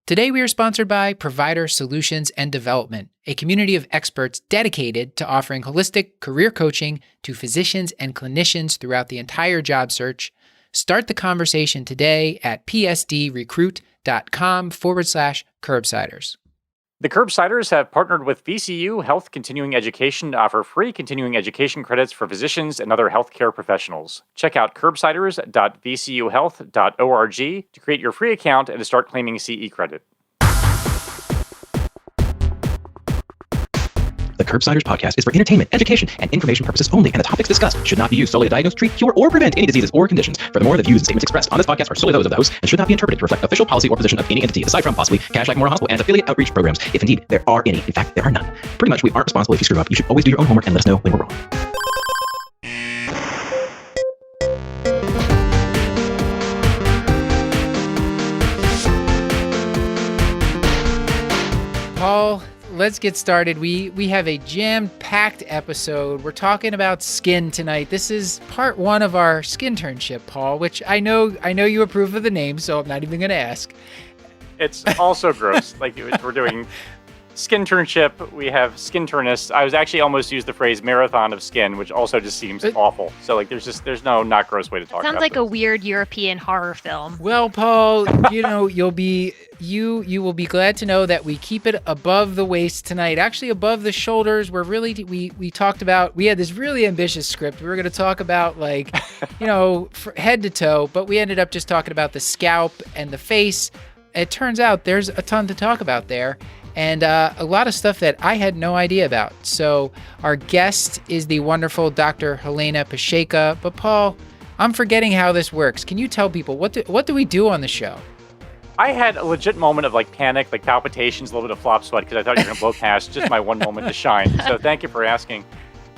Today, we are sponsored by Provider Solutions and Development, a community of experts dedicated to offering holistic career coaching to physicians and clinicians throughout the entire job search. Start the conversation today at psdrecruit.com/curbsiders. The Curbsiders have partnered with VCU Health Continuing Education to offer free continuing education credits for physicians and other healthcare professionals. Check out curbsiders.vcuhealth.org to create your free account and to start claiming CE credit. The Curbsiders podcast is for entertainment, education, and information purposes only, and the topics discussed should not be used solely to diagnose, treat, cure, or prevent any diseases or conditions. Furthermore, the views and statements expressed on this podcast are solely those of the host and should not be interpreted to reflect official policy or position of any entity, aside from possibly Kashlak Memorial Hospital and affiliate outreach programs, if indeed there are any. In fact, there are none. Pretty much, we aren't responsible if you screw up. You should always do your own homework and let us know when we're wrong. Paul, let's get started. We have a jam-packed episode. We're talking about skin tonight. This is part one of our Skinternship, Paul, which I know you approve of the name, so I'm not even going to ask. It's also gross. Like, we're doing Skinternship. We have Skinternist. I was actually almost used the phrase marathon of skin, which also just seems awful. So like, there's no not gross way to talk about it. Sounds like a weird European horror film. Well, Paul, you will be glad to know that we keep it above the waist tonight. Actually, above the shoulders. We're really we talked about, we had this really ambitious script. We were going to talk about head to toe, but we ended up just talking about the scalp and the face. It turns out there's a ton to talk about there. And a lot of stuff that I had no idea about. So our guest is the wonderful Dr. Helena Pasieka. But Paul, I'm forgetting how this works. Can you tell people, what do we do on the show? I had a legit moment of panic, palpitations, a little bit of flop sweat, because I thought you were going to blow past just my one moment to shine. So thank you for asking.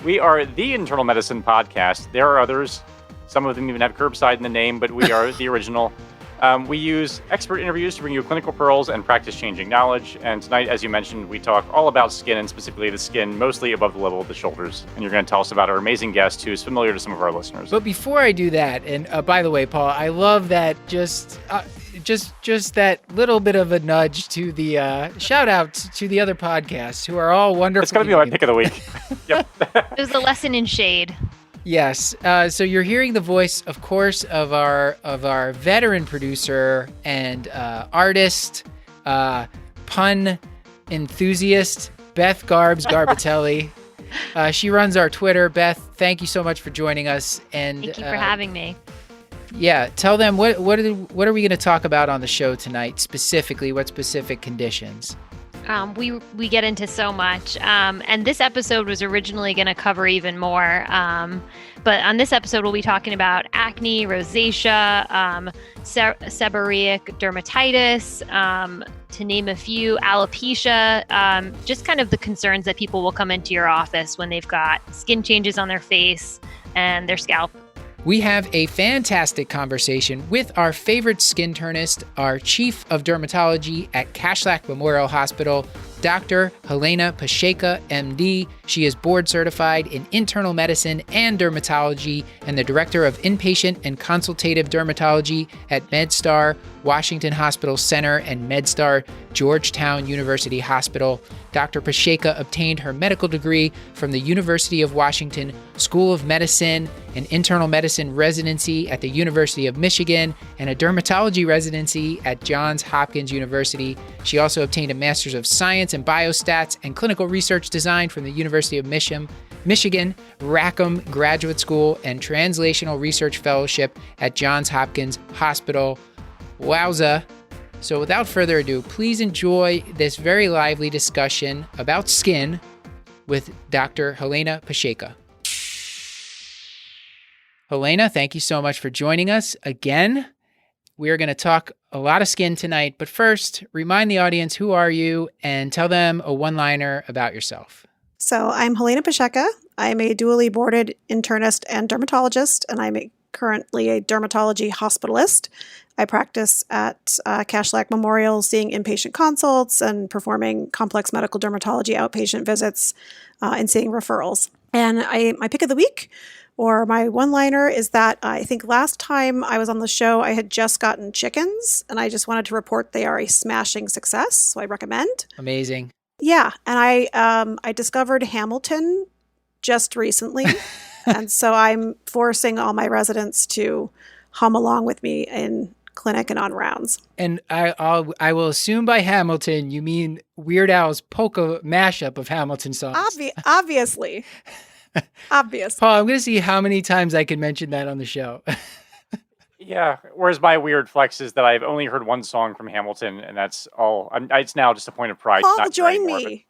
We are the internal medicine podcast. There are others. Some of them even have curbside in the name, but we are the original. We use expert interviews to bring you clinical pearls and practice-changing knowledge. And tonight, as you mentioned, we talk all about skin, and specifically the skin mostly above the level of the shoulders. And you're going to tell us about our amazing guest, who is familiar to some of our listeners. But before I do that, and by the way, Paul, I love that just that little bit of a nudge to the shout out to the other podcasts who are all wonderful. It's going to be my pick of the week. Yep. It was a lesson in shade. Yes. So you're hearing the voice, of course, of our veteran producer and artist, pun enthusiast, Beth Garbitelli. She runs our Twitter. Beth, thank you so much for joining us. And thank you for having me. Yeah, tell them what are we going to talk about on the show tonight specifically? What specific conditions? We get into so much, and this episode was originally going to cover even more, but on this episode we'll be talking about acne, rosacea, seborrheic dermatitis, to name a few, alopecia, just kind of the concerns that people will come into your office when they've got skin changes on their face and their scalp. We have a fantastic conversation with our favorite skinternist, our Chief of Dermatology at Kashlak Memorial Hospital, Dr. Helena Pasieka, MD. She is board certified in internal medicine and dermatology and the director of inpatient and consultative dermatology at MedStar Washington Hospital Center and MedStar Georgetown University Hospital. Dr. Pasieka obtained her medical degree from the University of Washington School of Medicine, an internal medicine residency at the University of Michigan, and a dermatology residency at Johns Hopkins University. She also obtained a Master's of Science in Biostats and Clinical Research Design from the University of Michigan, Rackham Graduate School, and Translational Research Fellowship at Johns Hopkins Hospital. Wowza. So without further ado, please enjoy this very lively discussion about skin with Dr. Helena Pasieka. Helena, thank you so much for joining us again. We are going to talk a lot of skin tonight, but first, remind the audience who are you and tell them a one-liner about yourself. So I'm Helena Pasieka. I'm a dually boarded internist and dermatologist, and I'm currently a dermatology hospitalist. I practice at Kashlak Memorial, seeing inpatient consults and performing complex medical dermatology outpatient visits and seeing referrals. And my pick of the week Or my one-liner is that I think last time I was on the show, I had just gotten chickens, and I just wanted to report they are a smashing success, so I recommend. Amazing. Yeah, and I discovered Hamilton just recently, and so I'm forcing all my residents to hum along with me in clinic and on rounds. And I will assume by Hamilton you mean Weird Al's polka mashup of Hamilton songs. Obviously. Obvious. Paul, I'm going to see how many times I can mention that on the show. Yeah. Whereas my weird flex is that I've only heard one song from Hamilton, and that's all. It's now just a point of pride. Paul, join me.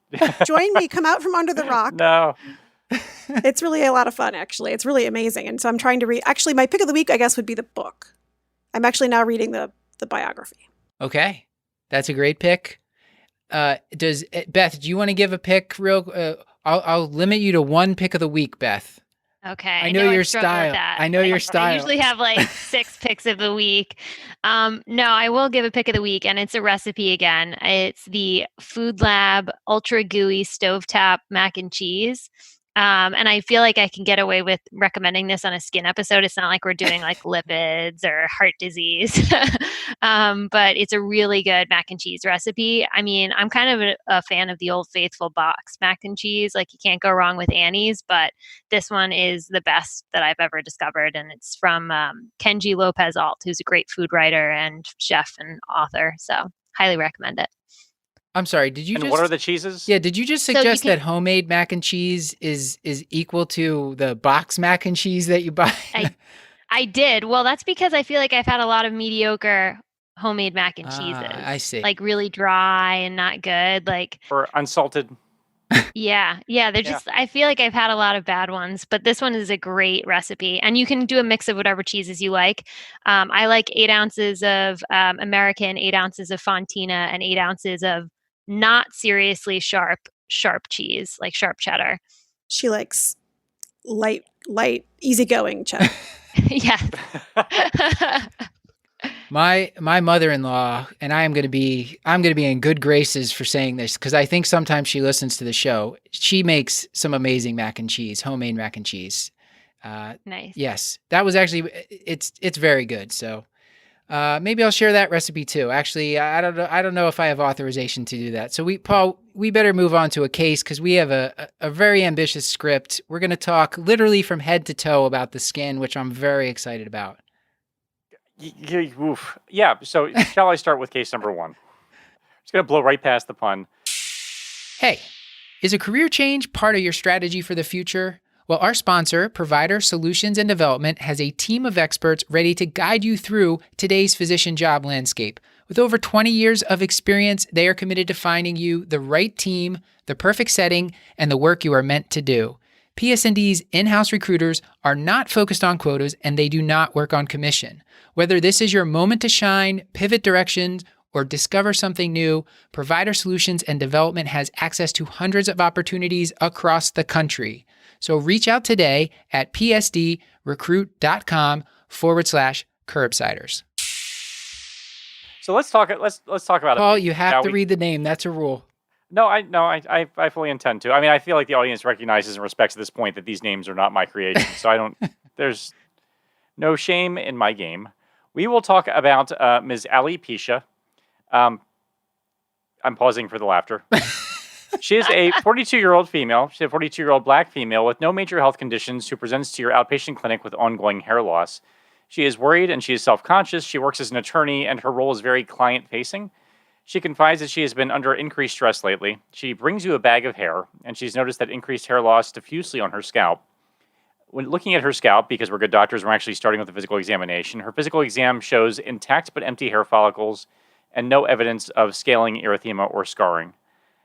Join me. Come out from under the rock. No. It's really a lot of fun, actually. It's really amazing. And so I'm trying to read. Actually, my pick of the week, I guess, would be the book. I'm actually now reading the biography. Okay. That's a great pick. Beth, do you want to give a pick real? I'll limit you to one pick of the week, Beth. Okay. I know your style. I know your style. I usually have like 6 picks of the week. No, I will give a pick of the week, and it's a recipe again. It's the Food Lab Ultra Gooey Stovetop Mac and Cheese. And I feel like I can get away with recommending this on a skin episode. It's not like we're doing like lipids or heart disease, but it's a really good mac and cheese recipe. I mean, I'm kind of a fan of the Old Faithful box mac and cheese. Like you can't go wrong with Annie's, but this one is the best that I've ever discovered. And it's from Kenji Lopez Alt, who's a great food writer and chef and author. So highly recommend it. I'm sorry, did you and just... what are the cheeses? Yeah, did you just suggest that homemade mac and cheese is equal to the box mac and cheese that you buy? I did. Well, that's because I feel like I've had a lot of mediocre homemade mac and cheeses. I see. Like really dry and not good. Like or unsalted. Yeah. They're just, I feel like I've had a lot of bad ones, but this one is a great recipe. And you can do a mix of whatever cheeses you like. I like 8 ounces of American, 8 ounces of Fontina, and 8 ounces of not seriously sharp cheese, like sharp cheddar. She likes light, easygoing cheddar. Yes. My mother-in-law, and I'm going to be in good graces for saying this because I think sometimes she listens to the show. She makes some amazing mac and cheese, homemade mac and cheese. Nice. Yes, that was actually it's very good. So maybe I'll share that recipe too. Actually, I don't know if I have authorization to do that. So we better move on to a case because we have a very ambitious script. We're going to talk literally from head to toe about the skin, which I'm very excited about. Yeah. So shall I start with case number 1? Just going to blow right past the pun. Hey, is a career change part of your strategy for the future? Well, our sponsor, Provider Solutions and Development, has a team of experts ready to guide you through today's physician job landscape. With over 20 years of experience, they are committed to finding you the right team, the perfect setting, and the work you are meant to do. PS&D's in-house recruiters are not focused on quotas, and they do not work on commission. Whether this is your moment to shine, pivot directions, or discover something new, Provider Solutions and Development has access to hundreds of opportunities across the country. So reach out today at psdrecruit.com/curbsiders. So let's talk about Paul, it. you have to read the name. That's a rule. No, I fully intend to. I mean, I feel like the audience recognizes and respects at this point that these names are not my creation. So there's no shame in my game. We will talk about Ms. Alopecia. I'm pausing for the laughter. She is a 42-year-old female. She's a 42-year-old black female with no major health conditions who presents to your outpatient clinic with ongoing hair loss. She is worried and she is self-conscious. She works as an attorney and her role is very client-facing. She confides that she has been under increased stress lately. She brings you a bag of hair, and she's noticed that increased hair loss diffusely on her scalp. When looking at her scalp, because we're good doctors, we're actually starting with a physical examination. Her physical exam shows intact but empty hair follicles and no evidence of scaling, erythema, or scarring.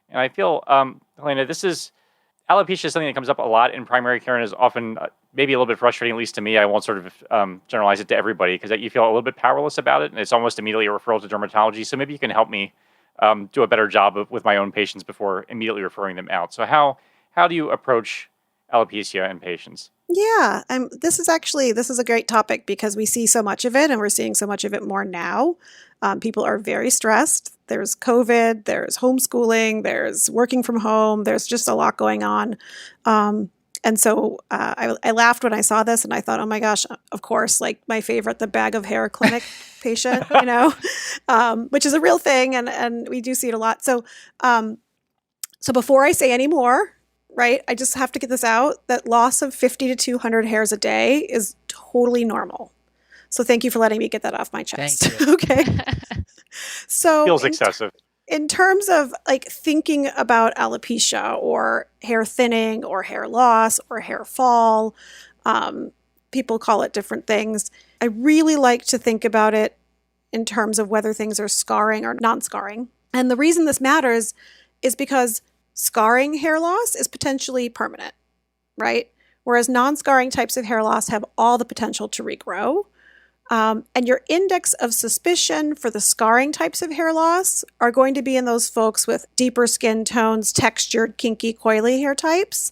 And I feel, Helena, alopecia is something that comes up a lot in primary care and is often maybe a little bit frustrating, at least to me. I won't sort of generalize it to everybody because you feel a little bit powerless about it, and it's almost immediately a referral to dermatology. So maybe you can help me do a better job with my own patients before immediately referring them out. So how do you approach alopecia in patients? Yeah, this is a great topic because we see so much of it, and we're seeing so much of it more now. People are very stressed. There's COVID, there's homeschooling, there's working from home, there's just a lot going on. And so I laughed when I saw this, and I thought, oh my gosh, of course, like my favorite, the bag of hair clinic patient, which is a real thing, and we do see it a lot. So, so before I say any more, right, I just have to get this out, that loss of 50 to 200 hairs a day is totally normal. So thank you for letting me get that off my chest. Thank you. Okay. So Feels excessive. In terms of like thinking about alopecia or hair thinning or hair loss or hair fall, people call it different things. I really like to think about it in terms of whether things are scarring or non-scarring. And the reason this matters is because scarring hair loss is potentially permanent, right? Whereas non-scarring types of hair loss have all the potential to regrow. And your index of suspicion for the scarring types of hair loss are going to be in those folks with deeper skin tones, textured, kinky, coily hair types.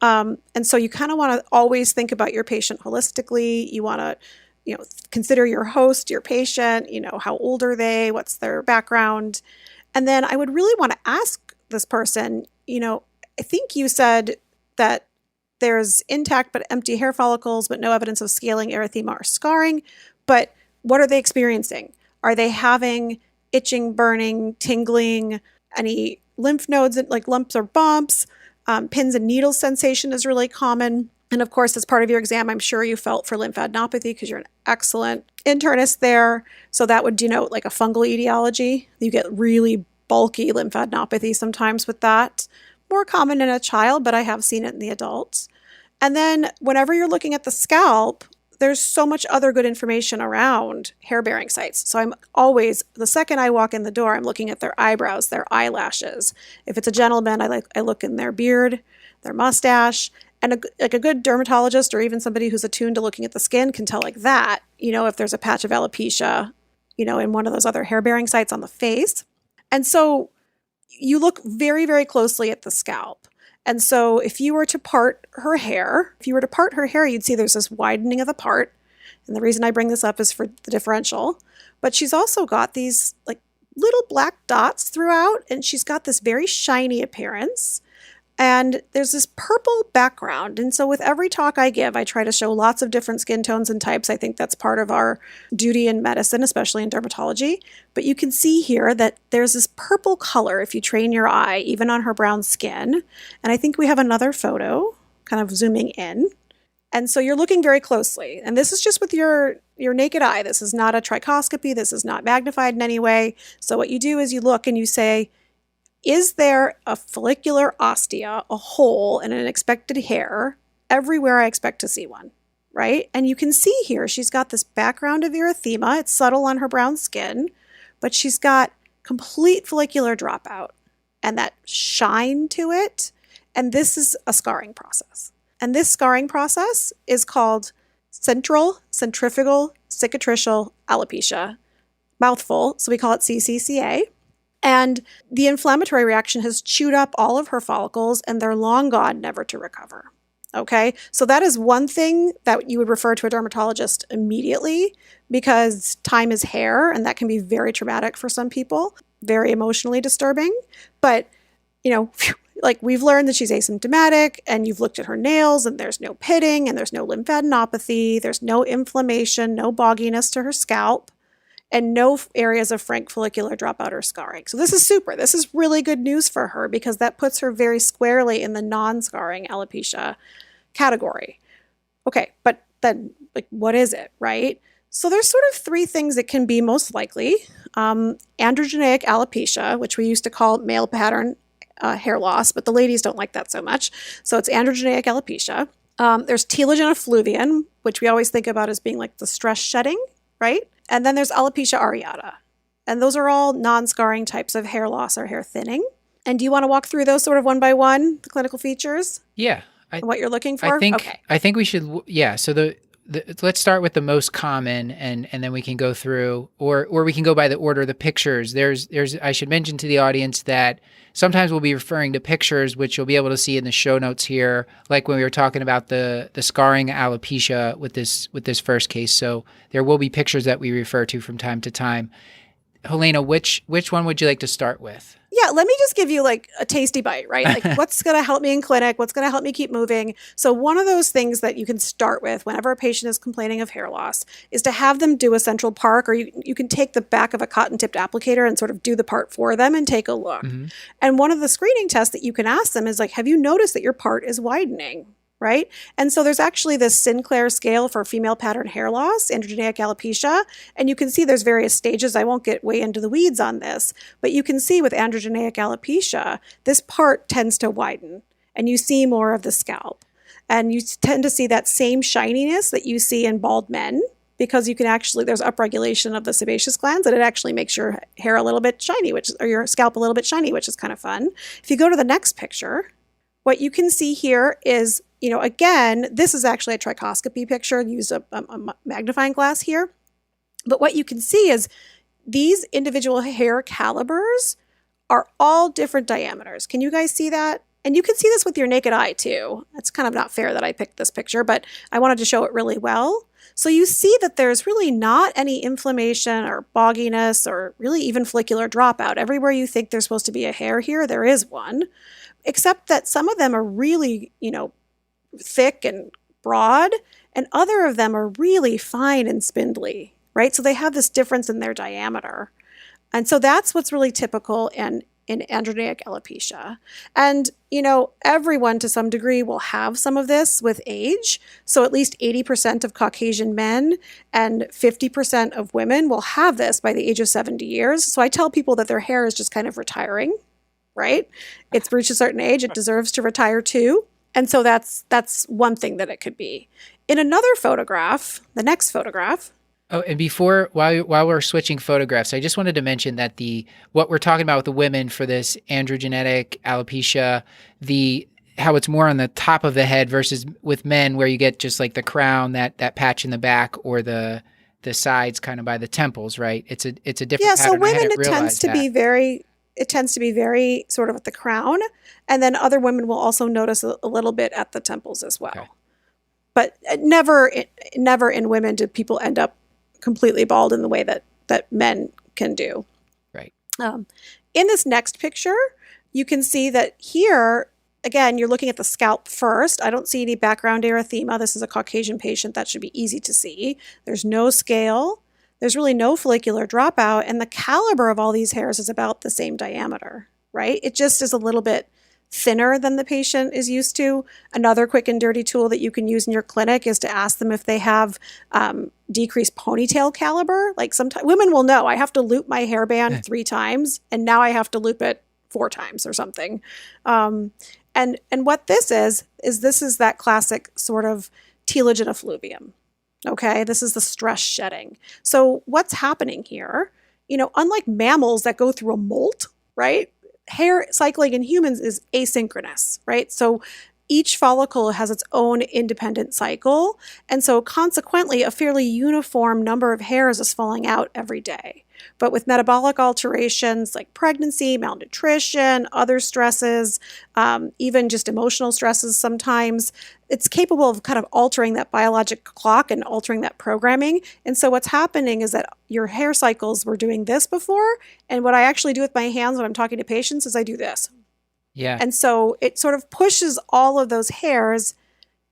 And so you kind of want to always think about your patient holistically. You want to, consider your host, your patient, how old are they? What's their background? And then I would really want to ask this person, I think you said that there's intact but empty hair follicles, but no evidence of scaling, erythema, or scarring. But what are they experiencing? Are they having itching, burning, tingling, any lymph nodes, like lumps or bumps? Pins and needles sensation is really common. And of course, as part of your exam, I'm sure you felt for lymphadenopathy because you're an excellent internist there. So that would denote like a fungal etiology. You get really bulky lymphadenopathy sometimes with that. More common in a child, but I have seen it in the adults. And then whenever you're looking at the scalp, there's so much other good information around hair-bearing sites. So I'm always, the second I walk in the door, I'm looking at their eyebrows, their eyelashes. If it's a gentleman, I look in their beard, their mustache. And a good dermatologist or even somebody who's attuned to looking at the skin can tell like that, if there's a patch of alopecia, in one of those other hair-bearing sites on the face. And so you look very, very closely at the scalp. And so if you were to part her hair, you'd see there's this widening of the part. And the reason I bring this up is for the differential. But she's also got these like little black dots throughout, and she's got this very shiny appearance. And there's this purple background. And so with every talk I give, I try to show lots of different skin tones and types. I think that's part of our duty in medicine, especially in dermatology. But you can see here that there's this purple color if you train your eye, even on her brown skin. And I think we have another photo, kind of zooming in. And so you're looking very closely. And this is just with your naked eye. This is not a trichoscopy. This is not magnified in any way. So what you do is you look and you say, is there a follicular ostia, a hole in an expected hair, everywhere I expect to see one, right? And you can see here, she's got this background of erythema. It's subtle on her brown skin, but she's got complete follicular dropout and that shine to it. And this is a scarring process. And this scarring process is called centrifugal, cicatricial alopecia. Mouthful, so we call it CCCA. And the inflammatory reaction has chewed up all of her follicles and they're long gone, never to recover. Okay, so that is one thing that you would refer to a dermatologist immediately because time is hair and that can be very traumatic for some people, very emotionally disturbing. But, like we've learned that she's asymptomatic and you've looked at her nails and there's no pitting and there's no lymphadenopathy, there's no inflammation, no bogginess to her scalp. And no areas of frank follicular dropout or scarring. So this is super. This is really good news for her because that puts her very squarely in the non-scarring alopecia category. Okay, but then what is it, right? So there's sort of three things that can be most likely. Androgenic alopecia, which we used to call male pattern hair loss, but the ladies don't like that so much. So it's androgenic alopecia. There's telogen effluvium, which we always think about as being like the stress shedding, right? And then there's alopecia areata. And those are all non-scarring types of hair loss or hair thinning. And do you want to walk through those sort of one by one, the clinical features? Yeah. What you're looking for? I think we should, yeah. So let's start with the most common and then we can go through, or we can go by the order of the pictures. I should mention to the audience that sometimes we'll be referring to pictures, which you'll be able to see in the show notes here, like when we were talking about the scarring alopecia with this first case. So there will be pictures that we refer to from time to time. Helena, which one would you like to start with? Yeah, let me just give you like a tasty bite, right? Like what's going to help me in clinic? What's going to help me keep moving? So one of those things that you can start with whenever a patient is complaining of hair loss is to have them do a central park, or you can take the back of a cotton-tipped applicator and sort of do the part for them and take a look. Mm-hmm. And one of the screening tests that you can ask them is like, have you noticed that your part is widening? Right? And so there's actually this Sinclair scale for female pattern hair loss, androgenic alopecia. And you can see there's various stages. I won't get way into the weeds on this, but you can see with androgenic alopecia, this part tends to widen and you see more of the scalp. And you tend to see that same shininess that you see in bald men, because you can actually, there's upregulation of the sebaceous glands, and it actually makes your hair a little bit shiny, or your scalp a little bit shiny, which is kind of fun. If you go to the next picture, what you can see here is, again, this is actually a trichoscopy picture. Use a magnifying glass here. But what you can see is these individual hair calibers are all different diameters. Can you guys see that? And you can see this with your naked eye too. It's kind of not fair that I picked this picture, but I wanted to show it really well. So you see that there's really not any inflammation or bogginess or really even follicular dropout. Everywhere you think there's supposed to be a hair here, there is one, except that some of them are really, thick and broad, and other of them are really fine and spindly, right? So they have this difference in their diameter. And so that's what's really typical in androgenic alopecia. And, everyone to some degree will have some of this with age. So at least 80% of Caucasian men and 50% of women will have this by the age of 70 years. So I tell people that their hair is just kind of retiring, right? It's reached a certain age, it deserves to retire too. And so that's one thing that it could be. In another photograph, the next photograph. Oh, and while we're switching photographs, I just wanted to mention that what we're talking about with the women for this androgenic alopecia, how it's more on the top of the head versus with men where you get just like the crown, that patch in the back, or the sides kind of by the temples, right? It's a different pattern. So women, it tends to be very sort of at the crown, and then other women will also notice a little bit at the temples as well. Okay. But never in women do people end up completely bald in the way that men can do. Right. In this next picture, you can see that here, again, you're looking at the scalp first. I don't see any background erythema. This is a Caucasian patient. That should be easy to see. There's no scale. There's really no follicular dropout, and the caliber of all these hairs is about the same diameter, right? It just is a little bit thinner than the patient is used to. Another quick and dirty tool that you can use in your clinic is to ask them if they have decreased ponytail caliber. Like sometimes women will know, I have to loop my hairband 3 times, and now I have to loop it 4 times or something. And what this is that classic sort of telogen effluvium. Okay, this is the stress shedding. So what's happening here? Unlike mammals that go through a molt, right? Hair cycling in humans is asynchronous, right? So each follicle has its own independent cycle. And so consequently, a fairly uniform number of hairs is falling out every day. But with metabolic alterations like pregnancy, malnutrition, other stresses, even just emotional stresses sometimes, it's capable of kind of altering that biologic clock and altering that programming. And so what's happening is that your hair cycles were doing this before. And what I actually do with my hands when I'm talking to patients is I do this. Yeah. And so it sort of pushes all of those hairs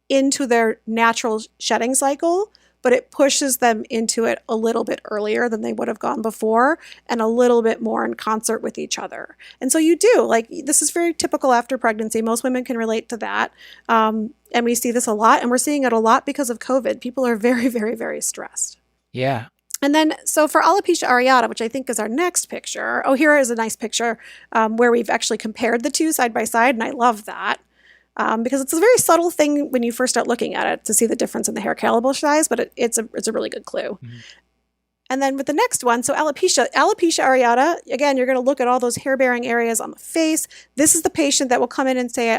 into their natural shedding cycle, but it pushes them into it a little bit earlier than they would have gone before, and a little bit more in concert with each other. And so you do, this is very typical after pregnancy. Most women can relate to that. And we see this a lot, and we're seeing it a lot because of COVID. People are very, very, very stressed. Yeah. And then, so for alopecia areata, which I think is our next picture, here is a nice picture where we've actually compared the two side by side, and I love that. Because it's a very subtle thing when you first start looking at it to see the difference in the hair caliber size, but it's a really good clue. Mm-hmm. And then with the next one, so alopecia areata, again, you're going to look at all those hair-bearing areas on the face. This is the patient that will come in and say,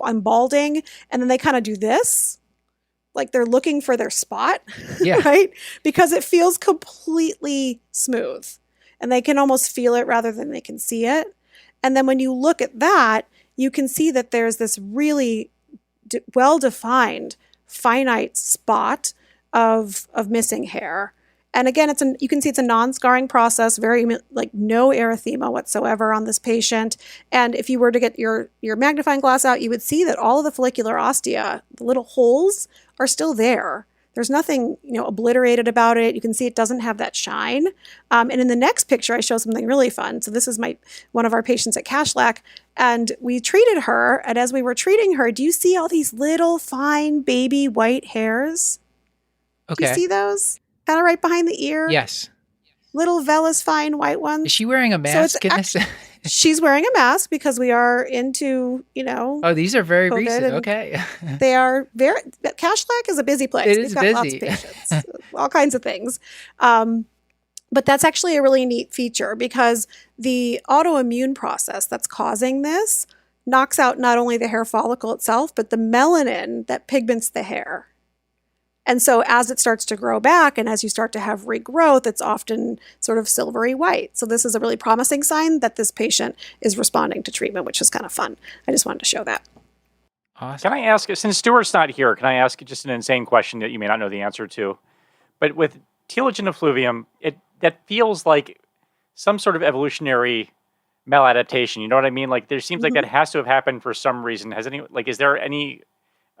I'm balding, and then they kind of do this, like they're looking for their spot, right? Because it feels completely smooth, and they can almost feel it rather than they can see it. And then when you look at that, you can see that there's this really well-defined finite spot of missing hair. And again, you can see it's a non-scarring process, very like no erythema whatsoever on this patient. And if you were to get your magnifying glass out, you would see that all of the follicular ostia, the little holes, are still there. There's nothing, obliterated about it. You can see it doesn't have that shine. And in the next picture, I show something really fun. So this is one of our patients at Kashlak, and we treated her. And as we were treating her, do you see all these little fine baby white hairs? Okay. Do you see those? Kind of right behind the ear? Yes. Little vellus fine white ones. Is she wearing a mask in this? She's wearing a mask because we are into, Oh, these are very COVID, recent. Okay. They are Kashlak is a busy place. It We've is got busy. lots of patients, all kinds of things. But that's actually a really neat feature because the autoimmune process that's causing this knocks out not only the hair follicle itself, but the melanin that pigments the hair. And so as it starts to grow back and as you start to have regrowth, it's often sort of silvery white. So this is a really promising sign that this patient is responding to treatment, which is kind of fun. I just wanted to show that. Awesome. Can I ask, since Stuart's not here, can I ask just an insane question that you may not know the answer to? But with telogen effluvium, that feels like some sort of evolutionary maladaptation. You know what I mean? Like there seems like that has to have happened for some reason. Is there any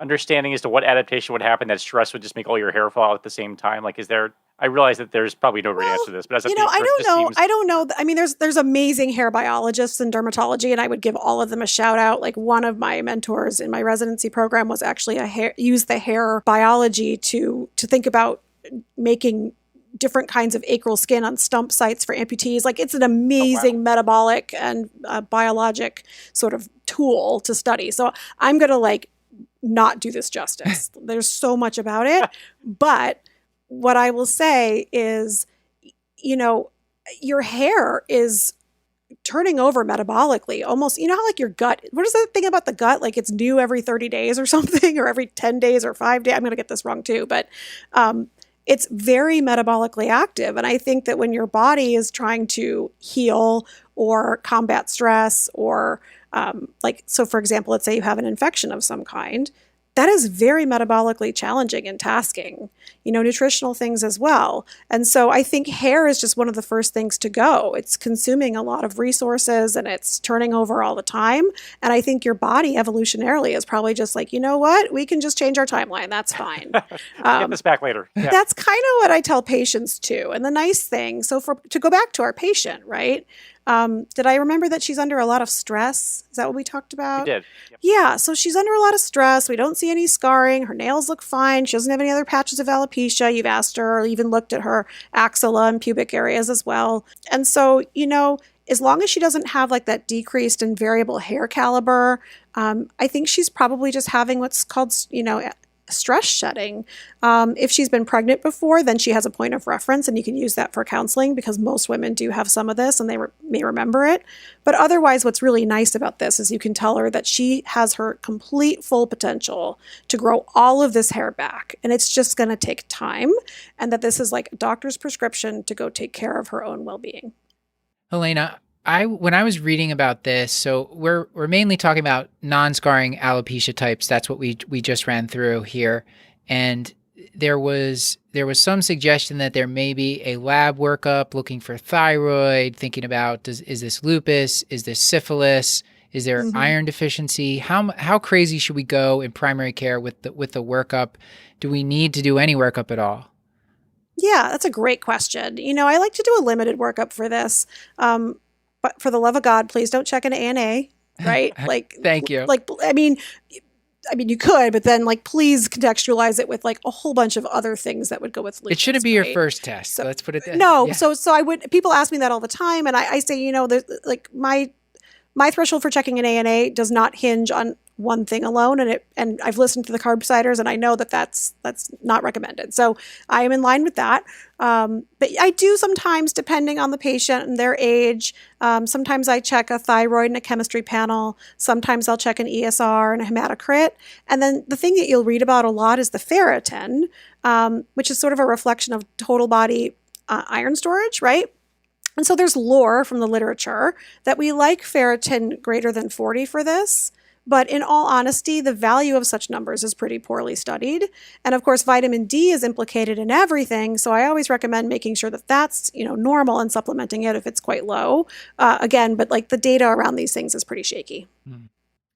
understanding as to what adaptation would happen that stress would just make all your hair fall out at the same time? I realize that there's probably no great answer to this, but as I don't know. I mean, there's amazing hair biologists in dermatology, and I would give all of them a shout out. Like one of my mentors in my residency program was actually used the hair biology to think about making different kinds of acral skin on stump sites for amputees. Like it's an amazing metabolic and biologic sort of tool to study. So I'm going to not do this justice. There's so much about it. But what I will say is, your hair is turning over metabolically almost, how your gut, what is that thing about the gut? Like it's new every 30 days or something, or every 10 days or 5 days. I'm going to get this wrong too, but it's very metabolically active. And I think that when your body is trying to heal or combat stress or so for example, let's say you have an infection of some kind, that is very metabolically challenging and tasking, nutritional things as well. And so I think hair is just one of the first things to go. It's consuming a lot of resources and it's turning over all the time. And I think your body evolutionarily is probably just like, you know what, we can just change our timeline. That's fine. Get this back later. Yeah. That's kind of what I tell patients too. And the nice thing, so to go back to our patient, right? Did I remember that she's under a lot of stress? Is that what we talked about? You did. Yep. Yeah. So she's under a lot of stress. We don't see any scarring. Her nails look fine. She doesn't have any other patches of alopecia. You've asked her or even looked at her axilla and pubic areas as well. And so, as long as she doesn't have that decreased and variable hair caliber, I think she's probably just having what's called, stress shedding. If she's been pregnant before, then she has a point of reference and you can use that for counseling because most women do have some of this and they may remember it. But otherwise, what's really nice about this is you can tell her that she has her complete full potential to grow all of this hair back. And it's just going to take time and that this is like a doctor's prescription to go take care of her own well-being. Helena, when I was reading about this, so we're mainly talking about non-scarring alopecia types. That's what we just ran through here, and there was some suggestion that there may be a lab workup looking for thyroid, thinking about is this lupus, is this syphilis, is there iron deficiency? How crazy should we go in primary care with the workup? Do we need to do any workup at all? Yeah, that's a great question. I like to do a limited workup for this. But for the love of God, please don't check an ANA, right? Thank you. I mean, you could, but then please contextualize it with a whole bunch of other things that would go with lupus. It shouldn't be your first test. So let's put it there. No. Yeah. So I would, people ask me that all the time. And I say, there's my threshold for checking an ANA does not hinge on one thing alone. And I've listened to the Carbsiders and I know that that's not recommended. So I am in line with that. But I do sometimes, depending on the patient and their age, sometimes I check a thyroid and a chemistry panel. Sometimes I'll check an ESR and a hematocrit. And then the thing that you'll read about a lot is the ferritin, which is sort of a reflection of total body iron storage, right? And so there's lore from the literature that we like ferritin greater than 40 for this. But in all honesty, the value of such numbers is pretty poorly studied. And of course, vitamin D is implicated in everything. So I always recommend making sure that that's, normal and supplementing it if it's quite low. Again, but like the data around these things is pretty shaky.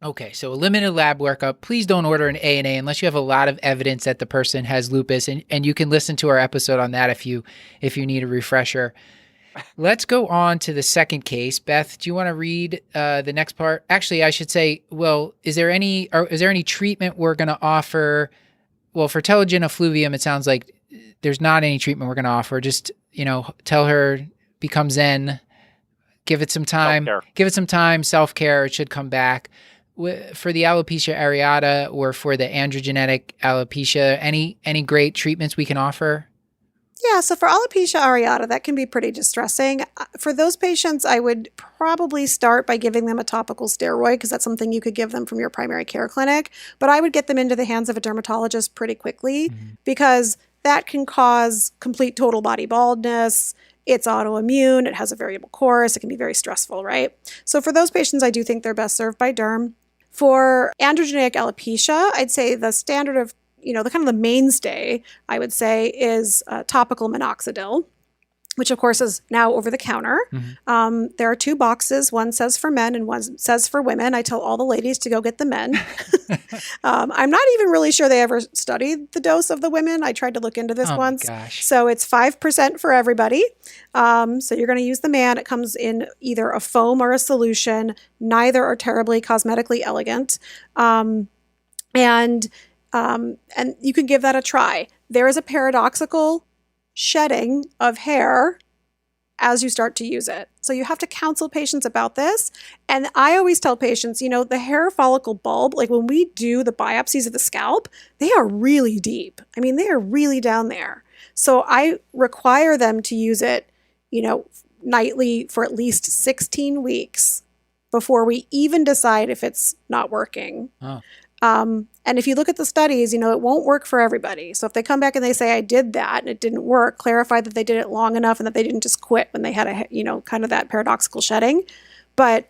Okay, so a limited lab workup. Please don't order an ANA unless you have a lot of evidence that the person has lupus, and you can listen to our episode on that if you need a refresher. Let's go on to the second case. Beth, do you want to read the next part? Actually, I should say, well, is there any treatment we're going to offer? Well, for telogen effluvium, it sounds like there's not any treatment we're going to offer. Just, tell her, become zen, give it some time. Self-care. Give it some time, self-care. It should come back. For the alopecia areata or for the androgenic alopecia, any great treatments we can offer? Yeah, so for alopecia areata, that can be pretty distressing. For those patients, I would probably start by giving them a topical steroid because that's something you could give them from your primary care clinic. But I would get them into the hands of a dermatologist pretty quickly because that can cause complete total body baldness. It's autoimmune. It has a variable course. It can be very stressful, right? So for those patients, I do think they're best served by derm. For androgenic alopecia, I'd say the standard of the kind of the mainstay, I would say, is topical minoxidil, which of course is now over the counter. There are 2 boxes. One says for men and one says for women. I tell all the ladies to go get the men. I'm not even really sure they ever studied the dose of the women. I tried to look into this once. Gosh. So it's 5% for everybody. So you're going to use the man. It comes in either a foam or a solution. Neither are terribly cosmetically elegant. And you can give that a try. There is a paradoxical shedding of hair as you start to use it. So you have to counsel patients about this. And I always tell patients, the hair follicle bulb, like when we do the biopsies of the scalp, they are really deep. I mean, they are really down there. So I require them to use it, nightly for at least 16 weeks before we even decide if it's not working. Oh. And if you look at the studies, it won't work for everybody. So if they come back and they say, I did that and it didn't work, clarify that they did it long enough and that they didn't just quit when they had kind of that paradoxical shedding. But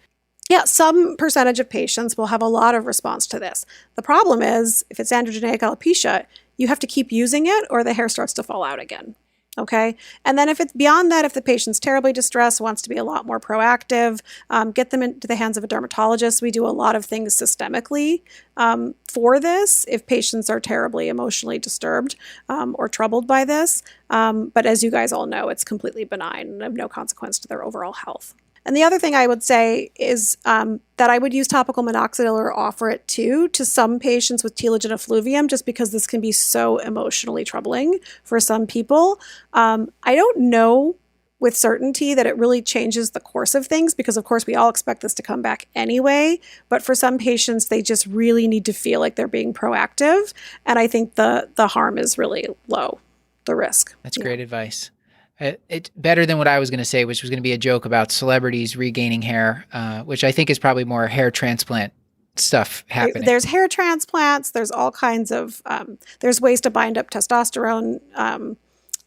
yeah, some percentage of patients will have a lot of response to this. The problem is if it's androgenic alopecia, you have to keep using it or the hair starts to fall out again. Okay. And then if it's beyond that, if the patient's terribly distressed, wants to be a lot more proactive, get them into the hands of a dermatologist. We do a lot of things systemically for this if patients are terribly emotionally disturbed or troubled by this. But as you guys all know, it's completely benign and of no consequence to their overall health. And the other thing I would say is that I would use topical minoxidil or offer it to some patients with telogen effluvium, just because this can be so emotionally troubling for some people. I don't know with certainty that it really changes the course of things because, of course, we all expect this to come back anyway. But for some patients, they just really need to feel like they're being proactive. And I think the harm is really low, the risk. That's great advice. It's better than what I was going to say, which was going to be a joke about celebrities regaining hair, which I think is probably more hair transplant stuff happening. There's hair transplants. There's all kinds of, there's ways to bind up testosterone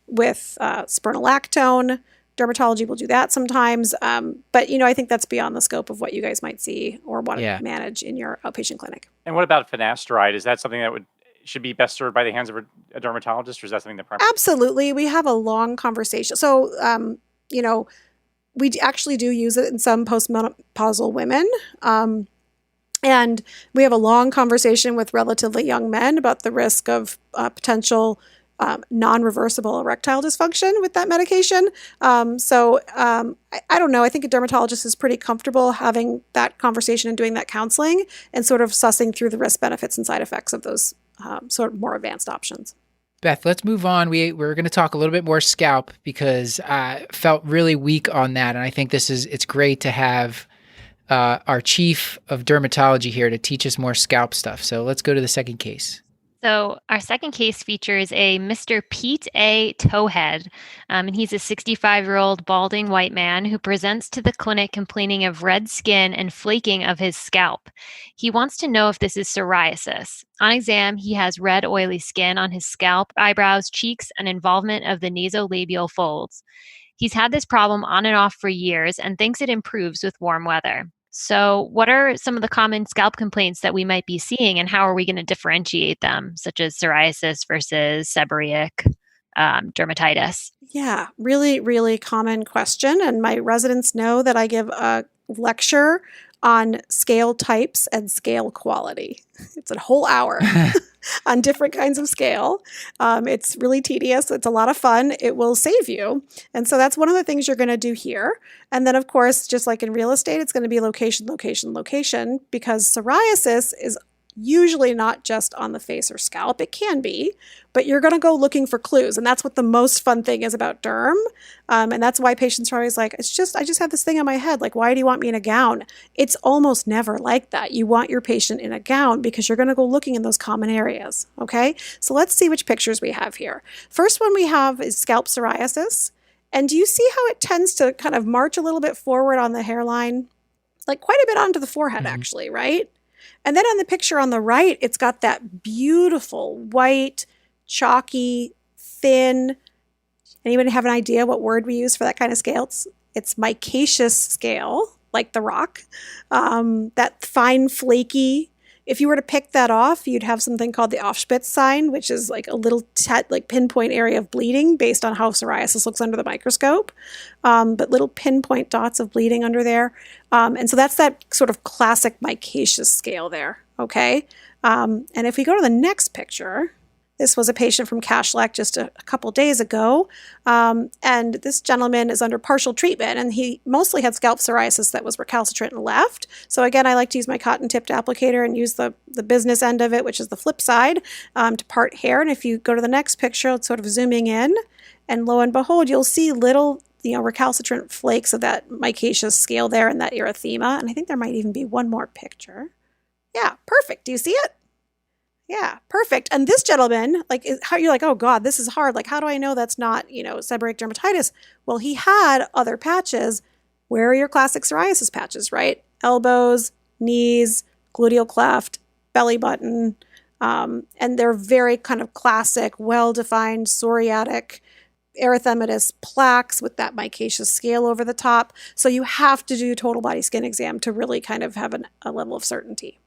with spironolactone. Dermatology will do that sometimes. But, I think that's beyond the scope of what you guys might see or want to manage in your outpatient clinic. And what about finasteride? Is that something that should be best served by the hands of a dermatologist, or is that something that Absolutely. We have a long conversation. So, we actually do use it in some postmenopausal women. And we have a long conversation with relatively young men about the risk of potential non-reversible erectile dysfunction with that medication. I don't know. I think a dermatologist is pretty comfortable having that conversation and doing that counseling and sort of sussing through the risk, benefits, and side effects of those sort of more advanced options. Beth, let's move on. We're going to talk a little bit more scalp because I felt really weak on that. And I think it's great to have our chief of dermatology here to teach us more scalp stuff. So let's go to the second case. So our second case features a Mr. Pete A. Towhead, and he's a 65-year-old balding white man who presents to the clinic complaining of red skin and flaking of his scalp. He wants to know if this is psoriasis. On exam, he has red, oily skin on his scalp, eyebrows, cheeks, and involvement of the nasolabial folds. He's had this problem on and off for years and thinks it improves with warm weather. So what are some of the common scalp complaints that we might be seeing, and how are we going to differentiate them, such as psoriasis versus seborrheic dermatitis? Yeah, really, really common question. And my residents know that I give a lecture on scale types and scale quality. It's a whole hour on different kinds of scale. It's really tedious. It's a lot of fun. It will save you. And so that's one of the things you're going to do here. And then, of course, just like in real estate, it's going to be location, location, location, because psoriasis is usually not just on the face or scalp. It can be, but you're going to go looking for clues. And that's what the most fun thing is about derm. And that's why patients are always like, I just have this thing on my head. Like, why do you want me in a gown? It's almost never like that. You want your patient in a gown because you're going to go looking in those common areas. Okay. So let's see which pictures we have here. First one we have is scalp psoriasis. And do you see how it tends to kind of march a little bit forward on the hairline? Like quite a bit onto the forehead, actually, right? And then on the picture on the right, it's got that beautiful white, chalky, thin. Anybody have an idea what word we use for that kind of scale? It's micaceous scale, like the rock. That fine, flaky. If you were to pick that off, you'd have something called the Aufspitz sign, which is like a little pinpoint area of bleeding based on how psoriasis looks under the microscope. But little pinpoint dots of bleeding under there. And so that's that sort of classic micaceous scale there, okay? And if we go to the next picture, this was a patient from Kashlak just a couple days ago. And this gentleman is under partial treatment, and he mostly had scalp psoriasis that was recalcitrant and left. So again, I like to use my cotton-tipped applicator and use the business end of it, which is the flip side, to part hair. And if you go to the next picture, it's sort of zooming in, and lo and behold, you'll see little recalcitrant flakes of that micaceous scale there and that erythema. And I think there might even be one more picture. Yeah, perfect. Do you see it? Yeah, perfect. And this gentleman, how you're like, oh God, this is hard. Like, how do I know that's not, seborrheic dermatitis? Well, he had other patches. Where are your classic psoriasis patches, right? Elbows, knees, gluteal cleft, belly button. And they're very kind of classic, well-defined psoriatic erythematous plaques with that micaceous scale over the top. So you have to do total body skin exam to really kind of have a level of certainty.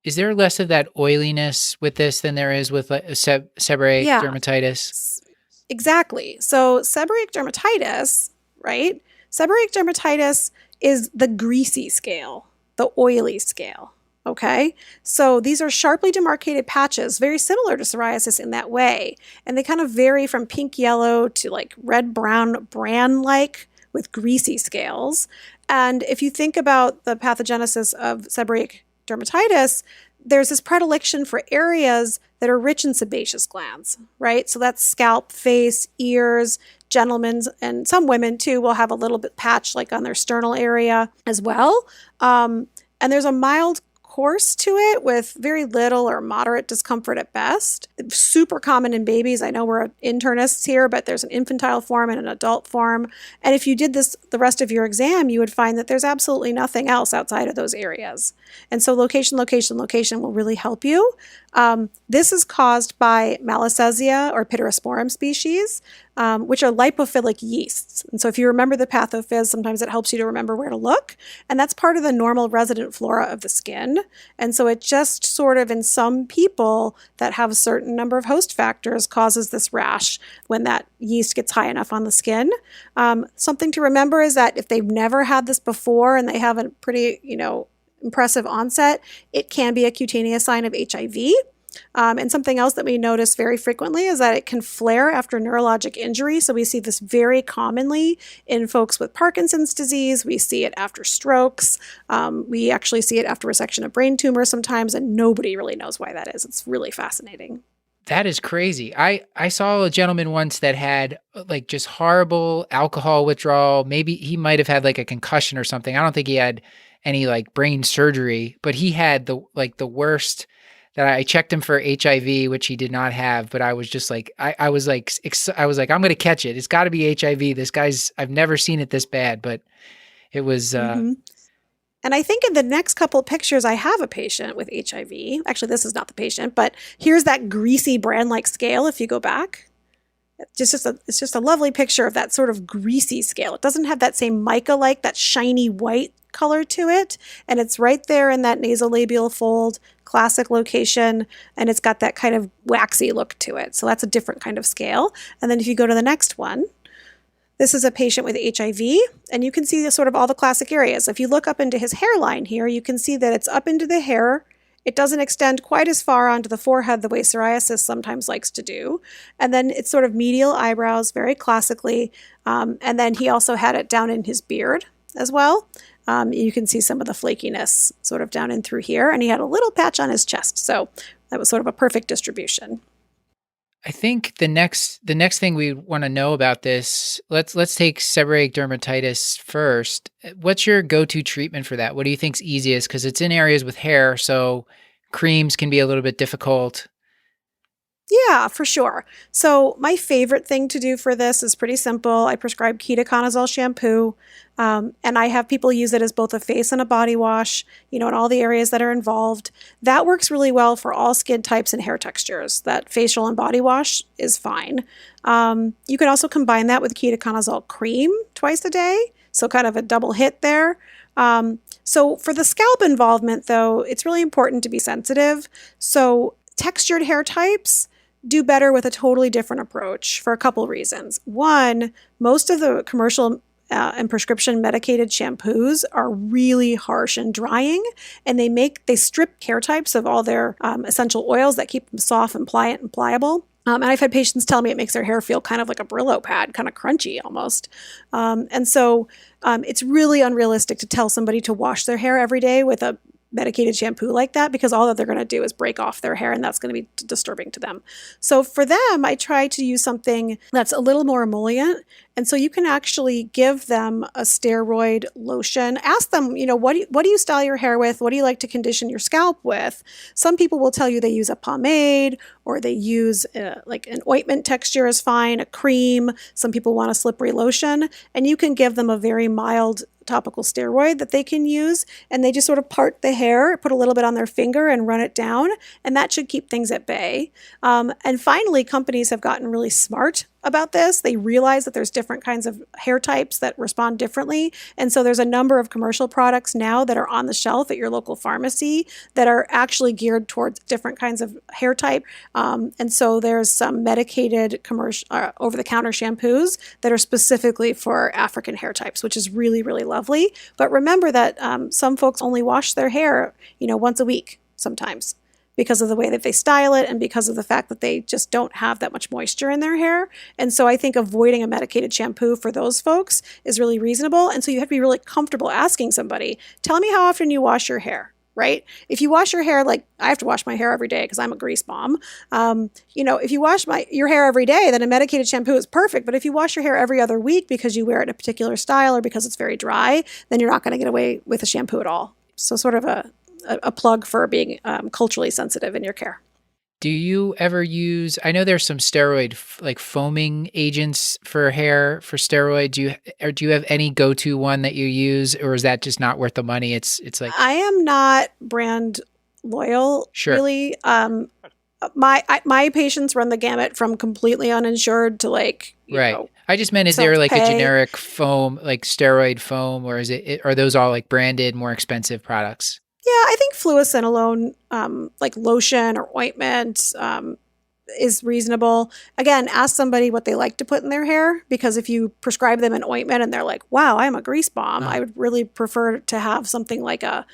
Is there less of that oiliness with this than there is with seborrheic dermatitis? Exactly. So seborrheic dermatitis, right? Seborrheic dermatitis is the greasy scale, the oily scale. Okay. So these are sharply demarcated patches, very similar to psoriasis in that way. And they kind of vary from pink yellow to like red brown bran-like with greasy scales. And if you think about the pathogenesis of seborrheic dermatitis, there's this predilection for areas that are rich in sebaceous glands, right? So that's scalp, face, ears, gentlemen's, and some women too will have a little bit patch like on their sternal area as well. And there's a mild course to it with very little or moderate discomfort at best. Super common in babies. I know we're internists here, but there's an infantile form and an adult form. And if you did this the rest of your exam, you would find that there's absolutely nothing else outside of those areas. And so location, location, location will really help you. This is caused by Malassezia or Pityrosporum species, which are lipophilic yeasts. And so if you remember the pathophys, sometimes it helps you to remember where to look. And that's part of the normal resident flora of the skin. And so it just sort of, in some people that have a certain number of host factors, causes this rash when that yeast gets high enough on the skin. Something to remember is that if they've never had this before and they have a pretty, impressive onset, it can be a cutaneous sign of HIV. And something else that we notice very frequently is that it can flare after neurologic injury. So we see this very commonly in folks with Parkinson's disease. We see it after strokes. We actually see it after resection of brain tumors sometimes, and nobody really knows why that is. It's really fascinating. That is crazy. I saw a gentleman once that had like just horrible alcohol withdrawal. Maybe he might have had like a concussion or something. I don't think he had any like brain surgery, but he had the worst. That I checked him for HIV, which he did not have, but I was just like, I was like, I'm going to catch it. It's got to be HIV. This guy's, I've never seen it this bad, but it was. And I think in the next couple of pictures, I have a patient with HIV. Actually, this is not the patient, but here's that greasy bran-like scale. If you go back, it's just a lovely picture of that sort of greasy scale. It doesn't have that same mica-like, that shiny white color to it. And it's right there in that nasolabial fold, classic location. And it's got that kind of waxy look to it. So that's a different kind of scale. And then if you go to the next one, this is a patient with HIV, and you can see the sort of all the classic areas. If you look up into his hairline here, you can see that it's up into the hair. It doesn't extend quite as far onto the forehead the way psoriasis sometimes likes to do. And then it's sort of medial eyebrows, very classically. And then he also had it down in his beard as well. You can see some of the flakiness sort of down in through here. And he had a little patch on his chest. So that was sort of a perfect distribution. I think the next thing we want to know about this, let's take seborrheic dermatitis first. What's your go-to treatment for that? What do you think's easiest? Because it's in areas with hair, so creams can be a little bit difficult. Yeah, for sure. So my favorite thing to do for this is pretty simple. I prescribe Ketoconazole Shampoo, and I have people use it as both a face and a body wash, in all the areas that are involved. That works really well for all skin types and hair textures. That facial and body wash is fine. You can also combine that with ketoconazole cream twice a day, so kind of a double hit there. So for the scalp involvement, though, it's really important to be sensitive. So textured hair types do better with a totally different approach for a couple reasons. One, most of the commercial and prescription medicated shampoos are really harsh and drying, and they strip hair types of all their essential oils that keep them soft and pliant and pliable. And I've had patients tell me it makes their hair feel kind of like a Brillo pad, kind of crunchy almost. And so it's really unrealistic to tell somebody to wash their hair every day with a medicated shampoo like that, because all that they're going to do is break off their hair, and that's going to be disturbing to them. So for them, I try to use something that's a little more emollient. And so you can actually give them a steroid lotion. Ask them, what do you style your hair with? What do you like to condition your scalp with? Some people will tell you they use a pomade, or they use like an ointment texture is fine, a cream. Some people want a slippery lotion, and you can give them a very mild topical steroid that they can use, and they just sort of part the hair, put a little bit on their finger and run it down, and that should keep things at bay. And finally, companies have gotten really smart about this. They realize that there's different kinds of hair types that respond differently. And so there's a number of commercial products now that are on the shelf at your local pharmacy that are actually geared towards different kinds of hair type. And so there's some medicated commercial over-the-counter shampoos that are specifically for African hair types, which is really, really lovely. But remember that some folks only wash their hair, once a week sometimes, because of the way that they style it and because of the fact that they just don't have that much moisture in their hair. And so I think avoiding a medicated shampoo for those folks is really reasonable. And so you have to be really comfortable asking somebody, tell me how often you wash your hair, right? If you wash your hair, like I have to wash my hair every day because I'm a grease bomb. If you wash your hair every day, then a medicated shampoo is perfect. But if you wash your hair every other week because you wear it in a particular style or because it's very dry, then you're not going to get away with a shampoo at all. So sort of a plug for being culturally sensitive in your care. Do you ever use, I know there's some steroid like foaming agents for hair for steroid. Do you have any go-to one that you use, or is that just not worth the money? It's like, I am not brand loyal, really. My patients run the gamut from completely uninsured to like, right. I just meant, is there like a generic foam, like steroid foam, or are those all like branded, more expensive products? Yeah, I think fluocinolone, like lotion or ointment, is reasonable. Again, ask somebody what they like to put in their hair, because if you prescribe them an ointment and they're like, wow, I'm a grease bomb, I would really prefer to have something like a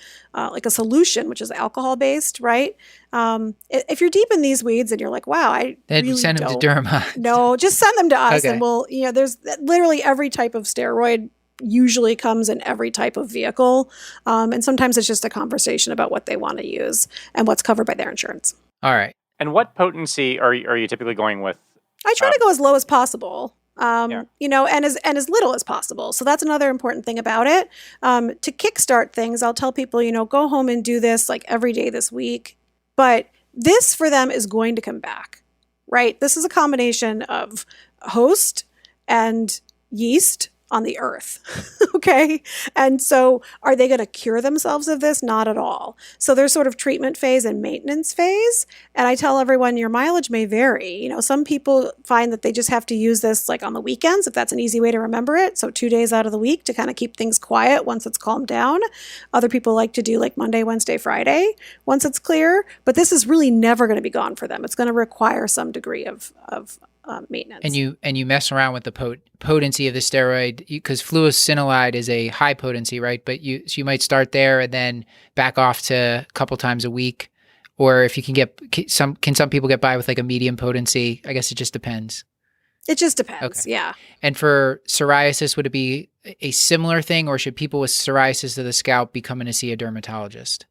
solution, which is alcohol based, right? If you're deep in these weeds and you're like, wow, then really send them to Derma. No, just send them to us, Okay. and we'll, there's literally every type of steroid usually comes in every type of vehicle. And sometimes it's just a conversation about what they want to use and what's covered by their insurance. All right. And what potency are you typically going with? I try to go as low as possible, and as little as possible. So that's another important thing about it. To kickstart things, I'll tell people, go home and do this like every day this week. But this for them is going to come back, right? This is a combination of host and yeast on the earth. Okay. And so are they going to cure themselves of this? Not at all. So there's sort of treatment phase and maintenance phase. And I tell everyone your mileage may vary. Some people find that they just have to use this like on the weekends, if that's an easy way to remember it. So 2 days out of the week to kind of keep things quiet once it's calmed down. Other people like to do like Monday, Wednesday, Friday once it's clear. But this is really never going to be gone for them. It's going to require some degree of maintenance. And you mess around with the potency of the steroid because fluocinolone is a high potency, right? But you might start there and then back off to a couple times a week, or if you can some people get by with like a medium potency? I guess it just depends. It just depends. Okay. Yeah. And for psoriasis, would it be a similar thing, or should people with psoriasis of the scalp be coming to see a dermatologist?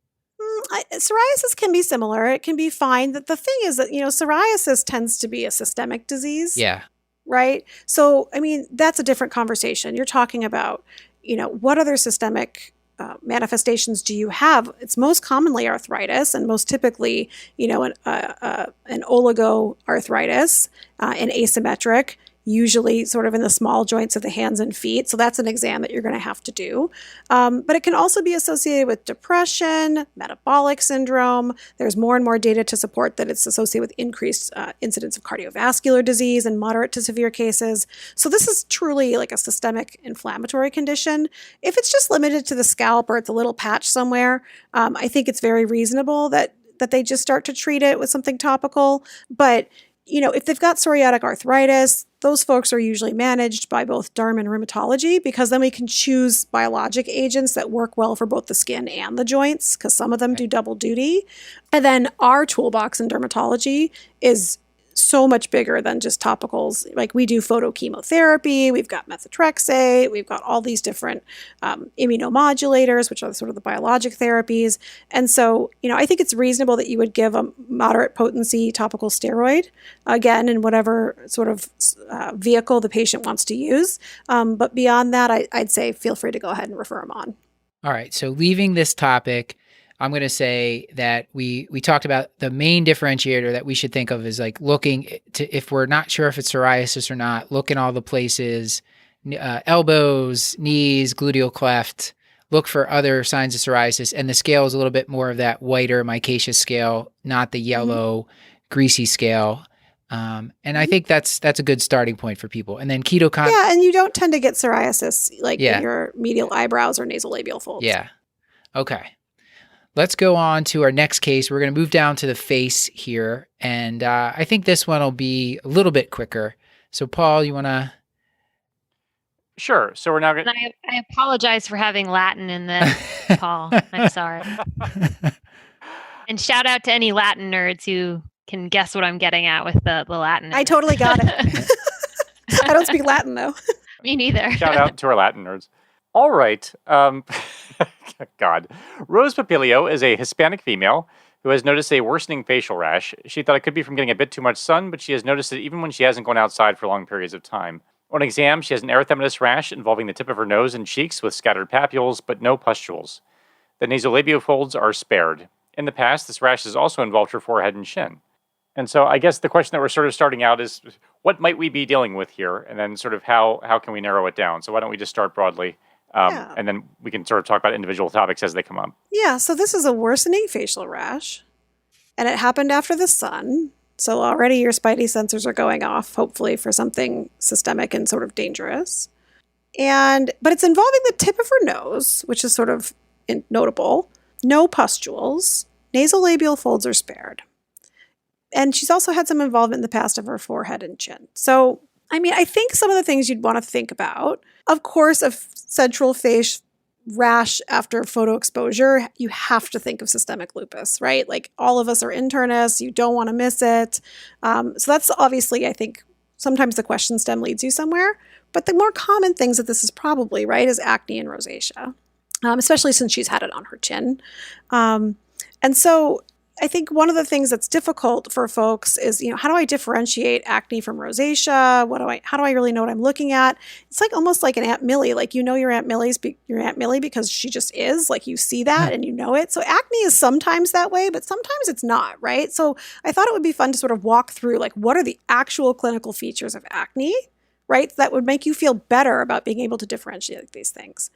Psoriasis can be similar. It can be fine. The thing is that, psoriasis tends to be a systemic disease. Yeah. Right? So, I mean, that's a different conversation. You're talking about, what other systemic manifestations do you have? It's most commonly arthritis, and most typically, an oligoarthritis, an asymmetric, usually sort of in the small joints of the hands and feet. So that's an exam that you're going to have to do. But it can also be associated with depression, metabolic syndrome. There's more and more data to support that it's associated with increased incidence of cardiovascular disease in moderate to severe cases. So this is truly like a systemic inflammatory condition. If it's just limited to the scalp or it's a little patch somewhere, I think it's very reasonable that they just start to treat it with something topical. But if they've got psoriatic arthritis, those folks are usually managed by both derm and rheumatology, because then we can choose biologic agents that work well for both the skin and the joints, because some of them do double duty. And then our toolbox in dermatology is so much bigger than just topicals. Like we do photochemotherapy, we've got methotrexate, we've got all these different immunomodulators, which are sort of the biologic therapies. And so, I think it's reasonable that you would give a moderate potency topical steroid, again, in whatever sort of vehicle the patient wants to use. But beyond that, I'd say feel free to go ahead and refer them on. All right. So leaving this topic, I'm going to say that we talked about the main differentiator that we should think of is like looking to, if we're not sure if it's psoriasis or not, look in all the places, elbows, knees, gluteal cleft, look for other signs of psoriasis. And the scale is a little bit more of that whiter micaceous scale, not the yellow, greasy scale. And I think that's a good starting point for people. And then ketoconazole. Yeah, and you don't tend to get psoriasis in your medial eyebrows or nasolabial folds. Yeah. Okay. Let's go on to our next case. We're going to move down to the face here. And I think this one will be a little bit quicker. So, Paul, you want to? Sure. So we're now going to... I apologize for having Latin in this, Paul. I'm sorry. And shout out to any Latin nerds who can guess what I'm getting at with the Latin. I totally got it. I don't speak Latin, though. Me neither. Shout out to our Latin nerds. All right. God. Rose Papilio is a Hispanic female who has noticed a worsening facial rash. She thought it could be from getting a bit too much sun, but she has noticed it even when she hasn't gone outside for long periods of time. On exam, she has an erythematous rash involving the tip of her nose and cheeks with scattered papules, but no pustules. The nasolabial folds are spared. In the past, this rash has also involved her forehead and chin. And so I guess the question that we're sort of starting out is, what might we be dealing with here? And then sort of how can we narrow it down? So why don't we just start broadly? And then we can sort of talk about individual topics as they come up. Yeah, so this is a worsening facial rash, and it happened after the sun. So already your spidey sensors are going off, hopefully for something systemic and sort of dangerous. But it's involving the tip of her nose, which is sort of notable. No pustules. Nasolabial folds are spared. And she's also had some involvement in the past of her forehead and chin. So, I mean, I think some of the things you'd want to think about, of course, a central face rash after photo exposure, you have to think of systemic lupus, right? Like all of us are internists, you don't want to miss it. So that's obviously, I think, sometimes the question stem leads you somewhere. But the more common things that this is probably, right, is acne and rosacea, especially since she's had it on her chin. And so I think one of the things that's difficult for folks is, how do I differentiate acne from rosacea? How do I really know what I'm looking at? It's like almost like an Aunt Millie, like your Aunt Millie's your Aunt Millie because she just is, like you see that and you know it. So acne is sometimes that way, but sometimes it's not, right? So I thought it would be fun to sort of walk through like what are the actual clinical features of acne, right? That would make you feel better about being able to differentiate these things.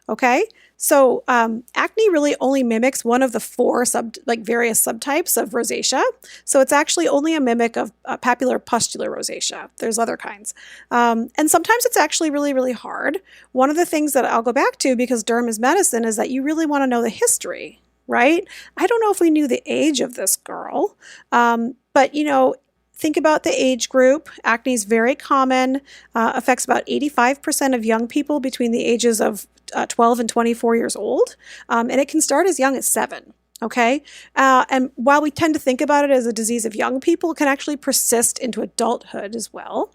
Okay, so acne really only mimics one of the four various subtypes of rosacea. So it's actually only a mimic of papular-pustular rosacea. There's other kinds. And sometimes it's actually really, really hard. One of the things that I'll go back to, because derm is medicine, is that you really want to know the history, right? I don't know if we knew the age of this girl, but think about the age group. Acne is very common, affects about 85% of young people between the ages of 12 and 24 years old, and it can start as young as 7. Okay. And while we tend to think about it as a disease of young people, it can actually persist into adulthood as well.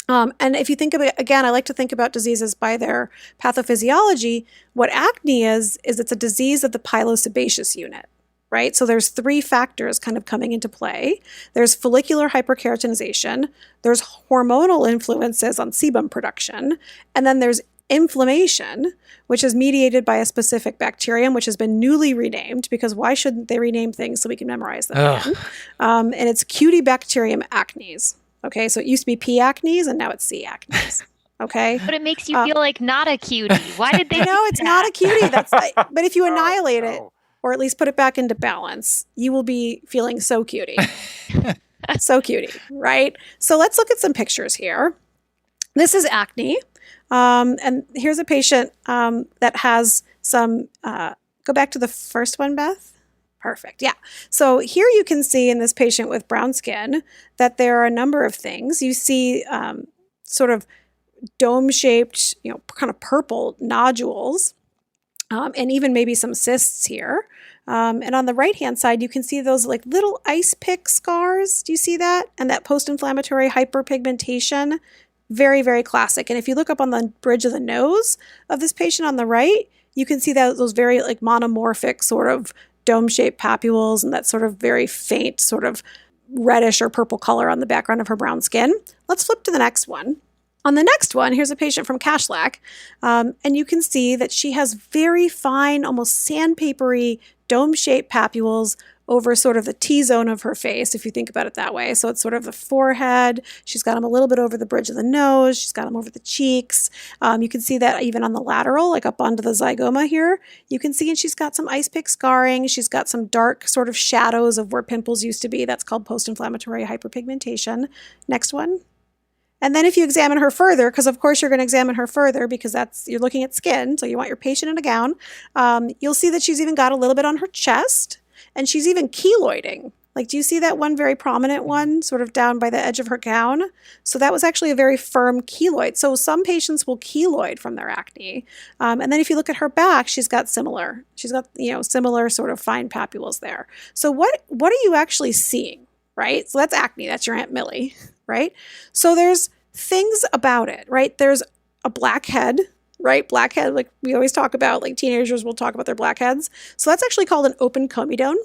And if you think of it, again, I like to think about diseases by their pathophysiology. What acne is it's a disease of the pilosebaceous unit, right? So there's 3 factors kind of coming into play. There's follicular hyperkeratinization, there's hormonal influences on sebum production, and then there's inflammation, which is mediated by a specific bacterium, which has been newly renamed, because why shouldn't they rename things so we can memorize them again? And it's Cutibacterium acnes. Okay, so it used to be P. acnes, and now it's C. acnes. Okay, but it makes you feel like not a cutie. Why did they? No, it's not a cutie. But if you annihilate it, or at least put it back into balance, you will be feeling so cutie, so cutie, right? So let's look at some pictures here. This is acne. And here's a patient that has some, go back to the first one, Beth. Perfect. Yeah. So here you can see in this patient with brown skin that there are a number of things. You see sort of dome-shaped, kind of purple nodules, and even maybe some cysts here. And on the right-hand side, you can see those like little ice pick scars. Do you see that? And that post-inflammatory hyperpigmentation. Very, very classic. And if you look up on the bridge of the nose of this patient on the right, you can see that those very like monomorphic sort of dome-shaped papules and that sort of very faint sort of reddish or purple color on the background of her brown skin. Let's flip to the next one. On the next one, here's a patient from Kashlak, and you can see that she has very fine, almost sandpapery, dome-shaped papules over sort of the T-zone of her face, if you think about it that way. So it's sort of the forehead. She's got them a little bit over the bridge of the nose. She's got them over the cheeks. You can see that even on the lateral, like up onto the zygoma here. You can see, and she's got some ice pick scarring. She's got some dark sort of shadows of where pimples used to be. That's called post-inflammatory hyperpigmentation. Next one. And then if you examine her further, because of course you're going to examine her further because you're looking at skin, so you want your patient in a gown, you'll see that she's even got a little bit on her chest. And she's even keloiding. Like, do you see that one very prominent one sort of down by the edge of her gown? So that was actually a very firm keloid. So some patients will keloid from their acne. And then if you look at her back, she's got similar sort of fine papules there. So what are you actually seeing, right? So that's acne. That's your Aunt Millie, right? So there's things about it, right? There's a black head, right? Blackhead, like we always talk about, like teenagers will talk about their blackheads. So that's actually called an open comedone.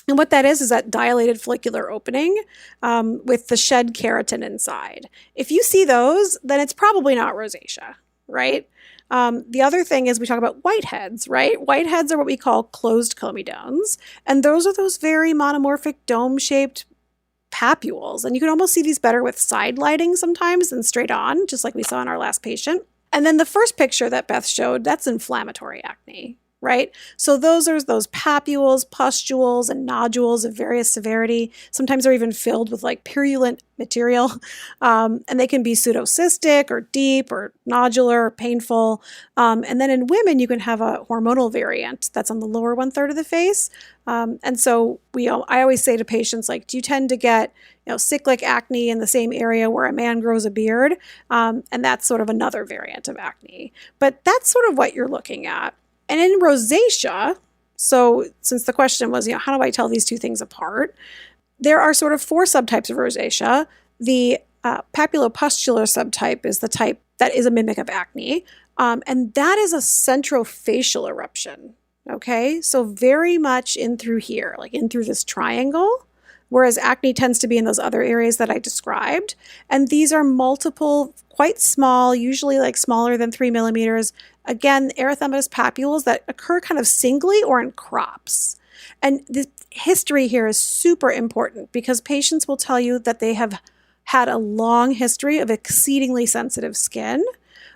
And what that is that dilated follicular opening with the shed keratin inside. If you see those, then it's probably not rosacea, right? The other thing is we talk about whiteheads, right? Whiteheads are what we call closed comedones. And those are those very monomorphic dome-shaped papules. And you can almost see these better with side lighting sometimes than straight on, just like we saw in our last patient. And then the first picture that Beth showed, that's inflammatory acne, right? So those are those papules, pustules, and nodules of various severity. Sometimes they're even filled with like purulent material. And they can be pseudocystic or deep or nodular or painful. And then in women, you can have a hormonal variant that's on the lower 1/3 of the face. And so I always say to patients, like, do you tend to get cyclic acne in the same area where a man grows a beard? And that's sort of another variant of acne. But that's sort of what you're looking at. And in rosacea, so since the question was, how do I tell these two things apart? There are sort of 4 subtypes of rosacea. The papulopustular subtype is the type that is a mimic of acne. And that is a centrofacial eruption. Okay, so very much in through here, like in through this triangle, whereas acne tends to be in those other areas that I described. And these are multiple, quite small, usually like smaller than 3 millimeters. Again, erythematous papules that occur kind of singly or in crops. And the history here is super important because patients will tell you that they have had a long history of exceedingly sensitive skin.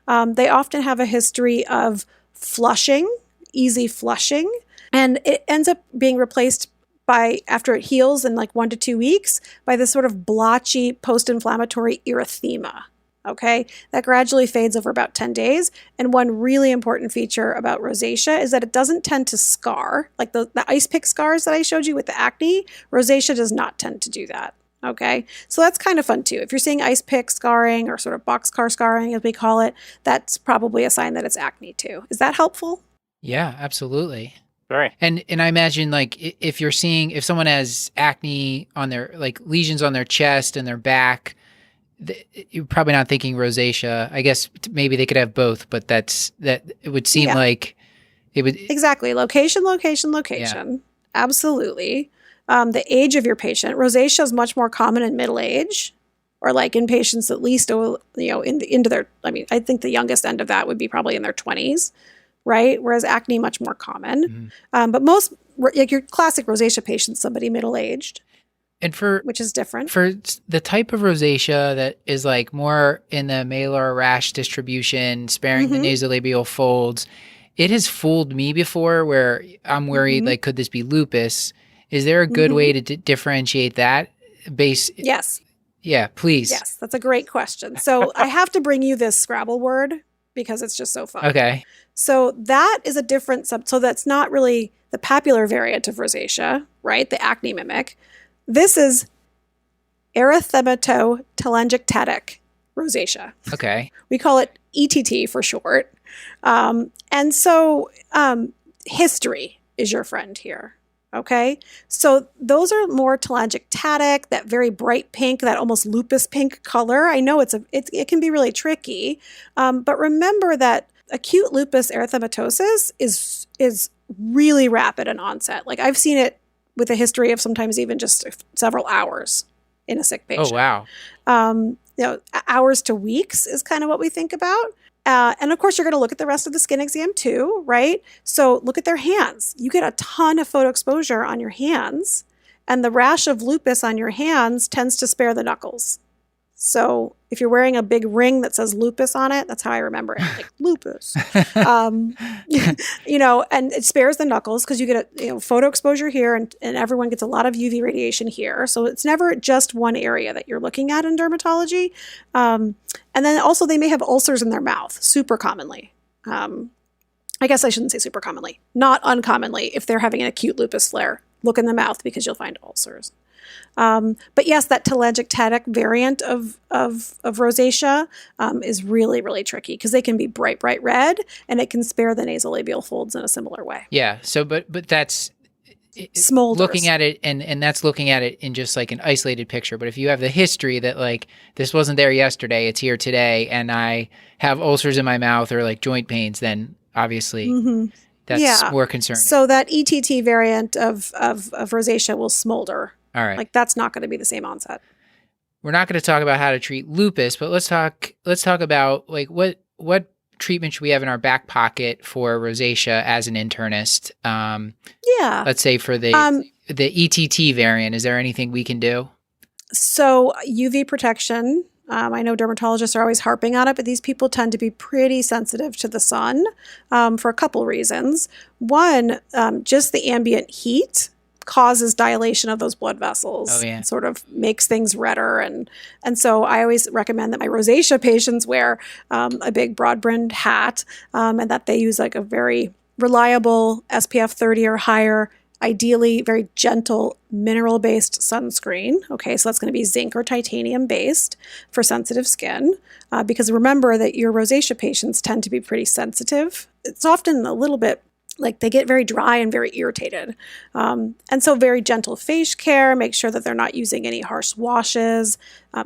They often have a history of flushing, easy flushing, and it ends up being replaced by, after it heals in like 1 to 2 weeks, by this sort of blotchy post-inflammatory erythema. Okay, that gradually fades over about 10 days. And one really important feature about rosacea is that it doesn't tend to scar. Like the ice pick scars that I showed you with the acne, rosacea does not tend to do that. Okay, so that's kind of fun too. If you're seeing ice pick scarring or sort of boxcar scarring, as we call it, that's probably a sign that it's acne too. Is that helpful? Yeah, absolutely. Very. And I imagine like if if someone has acne on their, like lesions on their chest and their back, you're probably not thinking rosacea. I guess maybe they could have both, but it would seem like it would. Exactly. Location. Yeah. Absolutely. The age of your patient. Rosacea is much more common in middle age, or like in patients at least, into their, I think the youngest end of that would be probably in their 20s, right? Whereas acne, much more common. Mm-hmm. But most, like your classic rosacea patients, somebody middle-aged. And which is different. For the type of rosacea that is like more in the malar rash distribution, sparing the nasolabial folds, it has fooled me before where I'm worried, like, could this be lupus? Is there a good way to differentiate that? Yes. Yeah, please. Yes, that's a great question. So I have to bring you this Scrabble word because it's just so fun. Okay. So that is a different so that's not really the papular variant of rosacea, right? The acne mimic. This is Erythematolenjitic Rosacea. Okay. We call it ETT for short. And so history is your friend here. Okay. So those are more telangiectatic, that very bright pink, that almost lupus pink color. I know it can be really tricky. But remember that acute lupus erythematosus is really rapid in onset. Like I've seen it with a history of sometimes even just several hours in a sick patient. Oh, wow. Hours to weeks is kind of what we think about. And of course, you're going to look at the rest of the skin exam too, right? So look at their hands. You get a ton of photo exposure on your hands, and the rash of lupus on your hands tends to spare the knuckles. So if you're wearing a big ring that says lupus on it, that's how I remember it, like lupus. And it spares the knuckles because you get a photo exposure here, and everyone gets a lot of UV radiation here. So it's never just one area that you're looking at in dermatology. And then also they may have ulcers in their mouth, super commonly. I guess I shouldn't say super commonly, not uncommonly. If they're having an acute lupus flare, look in the mouth because you'll find ulcers. But yes, that telangiectatic variant of rosacea is really, really tricky because they can be bright red, and it can spare the nasolabial folds in a similar way. Yeah. So, but that's smolders. Looking at it, and that's looking at it in just like an isolated picture. But if you have the history that like this wasn't there yesterday, it's here today, and I have ulcers in my mouth or like joint pains, then obviously that's more concerning. So that ETT variant of rosacea will smolder. All right. Like that's not going to be the same onset. We're not going to talk about how to treat lupus, but let's talk about like what treatment should we have in our back pocket for rosacea as an internist? Let's say for the ETT variant, is there anything we can do? So UV protection. I know dermatologists are always harping on it, but these people tend to be pretty sensitive to the sun for a couple reasons. One, just the ambient heat causes dilation of those blood vessels. Oh, yeah. It sort of makes things redder. And so I always recommend that my rosacea patients wear a big broad-brimmed hat and that they use like a very reliable SPF 30 or higher, ideally very gentle mineral-based sunscreen. Okay, so that's going to be zinc or titanium-based for sensitive skin because remember that your rosacea patients tend to be pretty sensitive. It's often a little bit like they get very dry and very irritated. And so very gentle face care, make sure that they're not using any harsh washes,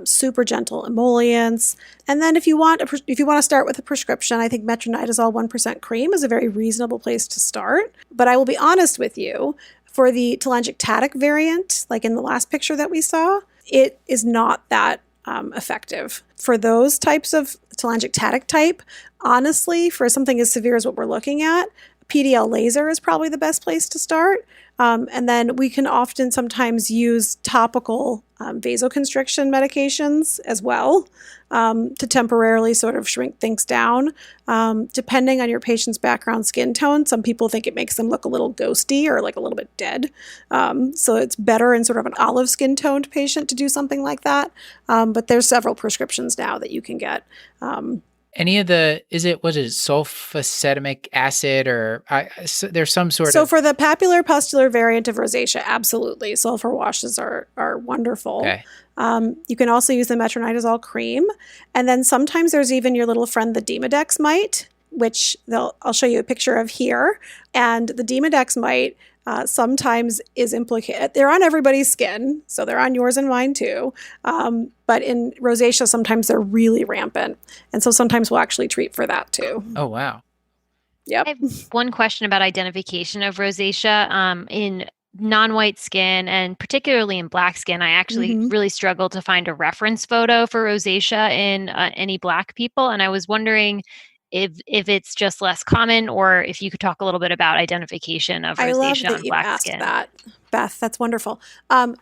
super gentle emollients. And then if you want to start with a prescription, I think metronidazole 1% cream is a very reasonable place to start. But I will be honest with you, for the telangiectatic variant, like in the last picture that we saw, it is not that effective. For those types of telangiectatic type, honestly, for something as severe as what we're looking at, PDL laser is probably the best place to start. And then we can often sometimes use topical vasoconstriction medications as well to temporarily sort of shrink things down. Depending on your patient's background skin tone, some people think it makes them look a little ghosty or like a little bit dead. So it's better in sort of an olive skin toned patient to do something like that. But there's several prescriptions now that you can get. Any of the, was it sulfacetic acid or there's some sort of... So for the papular-pustular variant of rosacea, absolutely. Sulfur washes are wonderful. Okay. You can also use the metronidazole cream. And then sometimes there's even your little friend, the Demodex mite, which I'll show you a picture of here. And the Demodex mite sometimes is implicated. They're on everybody's skin, so they're on yours and mine too. But in rosacea, sometimes they're really rampant. And so sometimes we'll actually treat for that too. Oh, wow. Yep. I have one question about identification of rosacea. In non-white skin and particularly in black skin, I actually really struggle to find a reference photo for rosacea in any black people. And I was wondering if it's just less common, or if you could talk a little bit about identification of rosacea I love that on you black asked skin. that, Beth. That's wonderful.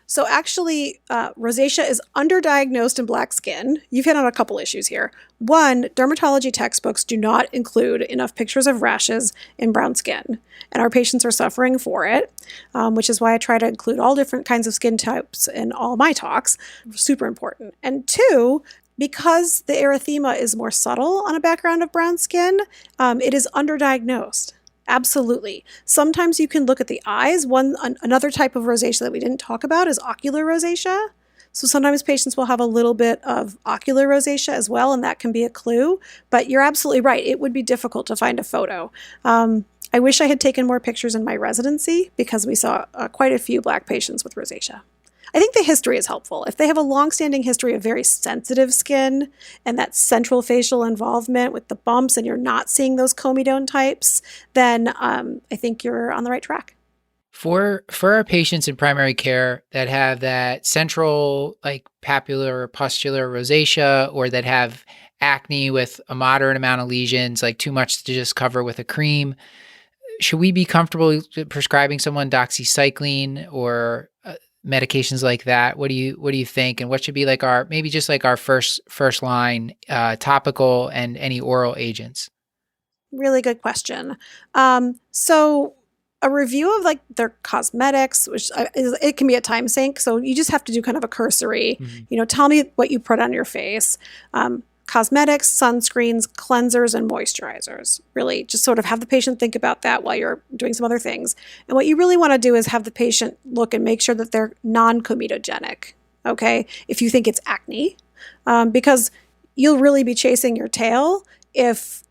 So actually, rosacea is underdiagnosed in black skin. You've hit on a couple issues here. One, dermatology textbooks do not include enough pictures of rashes in brown skin, and our patients are suffering for it, which is why I try to include all different kinds of skin types in all my talks. Super important. And two, because the erythema is more subtle on a background of brown skin, it is underdiagnosed. Absolutely. Sometimes you can look at the eyes. Another type of rosacea that we didn't talk about is ocular rosacea. So sometimes patients will have a little bit of ocular rosacea as well, and that can be a clue. But you're absolutely right. It would be difficult to find a photo. I wish I had taken more pictures in my residency because we saw quite a few black patients with rosacea. I think the history is helpful. If they have a long-standing history of very sensitive skin and that central facial involvement with the bumps and you're not seeing those comedone types, then I think you're on the right track. For our patients in primary care that have that central like papular or pustular rosacea, or that have acne with a moderate amount of lesions, like too much to just cover with a cream, should we be comfortable prescribing someone doxycycline or medications like that? What do you think? And what should be like our first line topical and any oral agents? Really good question. So a review of like their cosmetics, which it can be a time sink. So you just have to do kind of a cursory, tell me what you put on your face. Cosmetics, sunscreens, cleansers, and moisturizers. Really just sort of have the patient think about that while you're doing some other things. And what you really want to do is have the patient look and make sure that they're non-comedogenic, okay? If you think it's acne, because you'll really be chasing your tail if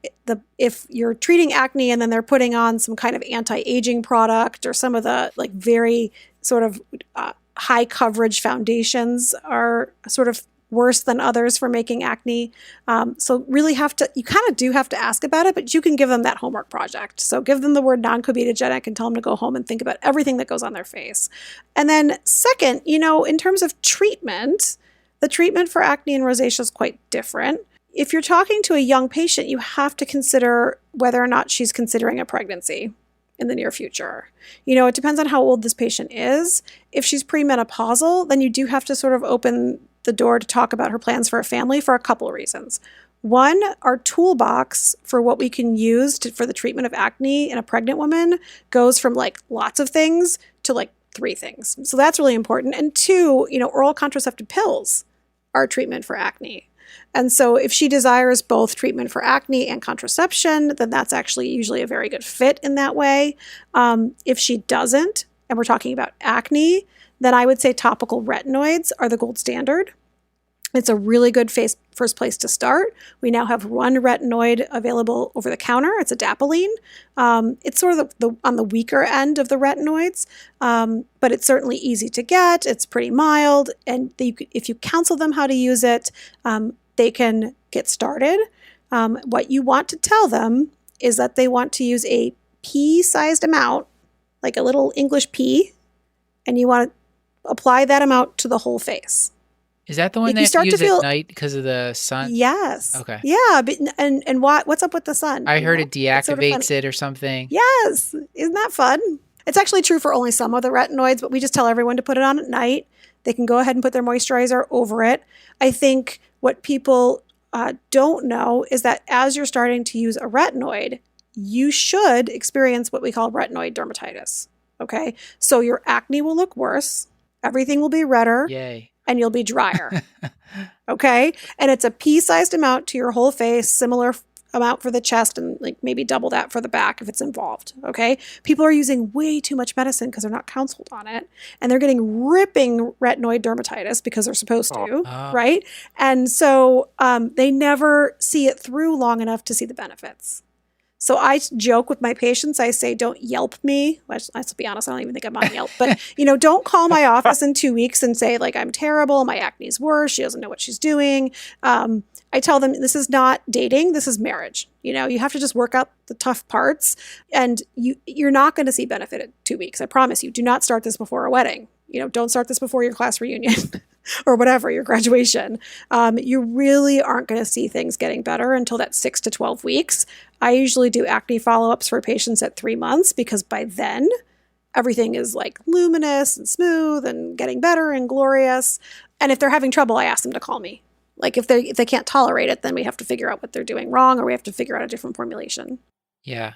you're treating acne and then they're putting on some kind of anti-aging product, or some of the like very sort of high coverage foundations are sort of worse than others for making acne. So really you kind of do have to ask about it, but you can give them that homework project. So give them the word non-comedogenic and tell them to go home and think about everything that goes on their face. And then second, in terms of treatment, the treatment for acne and rosacea is quite different. If you're talking to a young patient, you have to consider whether or not she's considering a pregnancy in the near future. It depends on how old this patient is. If she's premenopausal, then you do have to sort of open the door to talk about her plans for a family for a couple of reasons. One, our toolbox for what we can use for the treatment of acne in a pregnant woman goes from like lots of things to like 3 things. So that's really important. And 2, oral contraceptive pills are a treatment for acne. And so if she desires both treatment for acne and contraception, then that's actually usually a very good fit in that way. If she doesn't, and we're talking about acne, then I would say topical retinoids are the gold standard. It's a really good first place to start. We now have one retinoid available over the counter. It's adapalene. It's sort of on the weaker end of the retinoids, but it's certainly easy to get. It's pretty mild, and if you counsel them how to use it, they can get started. What you want to tell them is that they want to use a pea-sized amount, like a little English pea, and you want to apply that amount to the whole face. Is that the one If they you have to start to use feel- at night because of the sun? Yes. Okay. Yeah. But, and what's up with the sun? I You heard know? it It's sort of deactivates funny. it or something. Yes. Isn't that fun? It's actually true for only some of the retinoids, but we just tell everyone to put it on at night. They can go ahead and put their moisturizer over it. I think what people don't know is that as you're starting to use a retinoid, you should experience what we call retinoid dermatitis. Okay. So your acne will look worse. Everything will be redder. Yay. And you'll be drier. Okay. And it's a pea-sized amount to your whole face, similar amount for the chest, and like maybe double that for the back if it's involved. Okay. People are using way too much medicine because they're not counseled on it. And they're getting ripping retinoid dermatitis because they're supposed to. Right. And so they never see it through long enough to see the benefits. So I joke with my patients. I say, don't Yelp me. Let's be honest, I don't even think I'm on Yelp. But, don't call my office in 2 weeks and say, like, I'm terrible. My acne's worse. She doesn't know what she's doing. I tell them this is not dating. This is marriage. You have to just work out the tough parts. And you're not going to see benefit in 2 weeks. I promise you. Do not start this before a wedding. Don't start this before your class reunion. Or whatever, your graduation. You really aren't going to see things getting better until that 6 to 12 weeks. I usually do acne follow-ups for patients at 3 months because by then everything is like luminous and smooth and getting better and glorious. And if they're having trouble, I ask them to call me. Like if they can't tolerate it, then we have to figure out what they're doing wrong, or we have to figure out a different formulation. Yeah.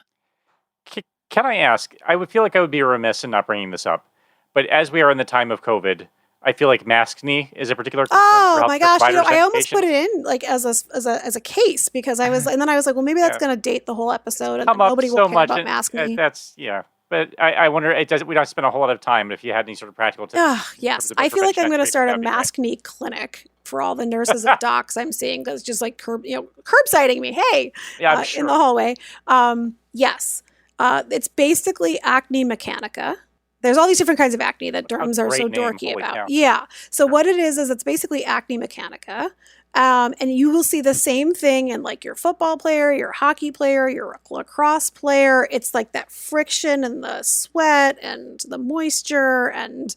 Can I ask, I would feel like I would be remiss in not bringing this up, but as we are in the time of COVID, I feel like maskne is a particular concern Oh for my healthcare gosh! providers I and almost put patients. it in like as a case because I was, and then I was like, well, maybe that's going to date the whole episode, and Come up nobody so will care much, about and maskne. that's But I wonder, we don't spend a whole lot of time. But if you had any sort of practical tips, Yes, in terms of I feel like I'm going to prevention start a and treatment, that'd be great. maskne clinic for all the nurses and docs I'm seeing because just like curbsiding me, hey, Yeah, I'm sure. in the hallway. Yes, it's basically acne mechanica. There's all these different kinds of acne that derms are so great name, dorky holy about. cow. Yeah. So what it is it's basically acne mechanica. And you will see the same thing in like your football player, your hockey player, your lacrosse player. It's like that friction and the sweat and the moisture. And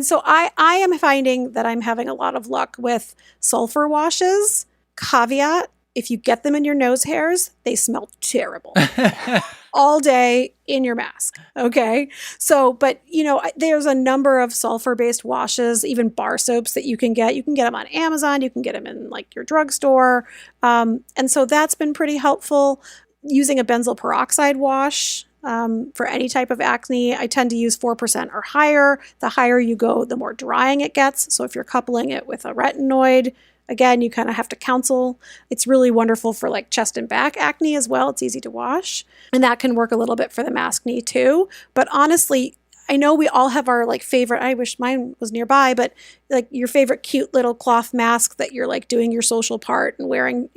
so I am finding that I'm having a lot of luck with sulfur washes. Caveat, if you get them in your nose hairs, they smell terrible. All day in your mask. Okay. So, but there's a number of sulfur-based washes, even bar soaps that you can get. You can get them on Amazon. You can get them in like your drugstore. And so that's been pretty helpful. Using a benzoyl peroxide wash for any type of acne, I tend to use 4% or higher. The higher you go, the more drying it gets. So if you're coupling it with a retinoid, again, you kind of have to counsel. It's really wonderful for like chest and back acne as well. It's easy to wash. And that can work a little bit for the maskne too. But honestly, I know we all have our like favorite, I wish mine was nearby, but like your favorite cute little cloth mask that you're like doing your social part and wearing,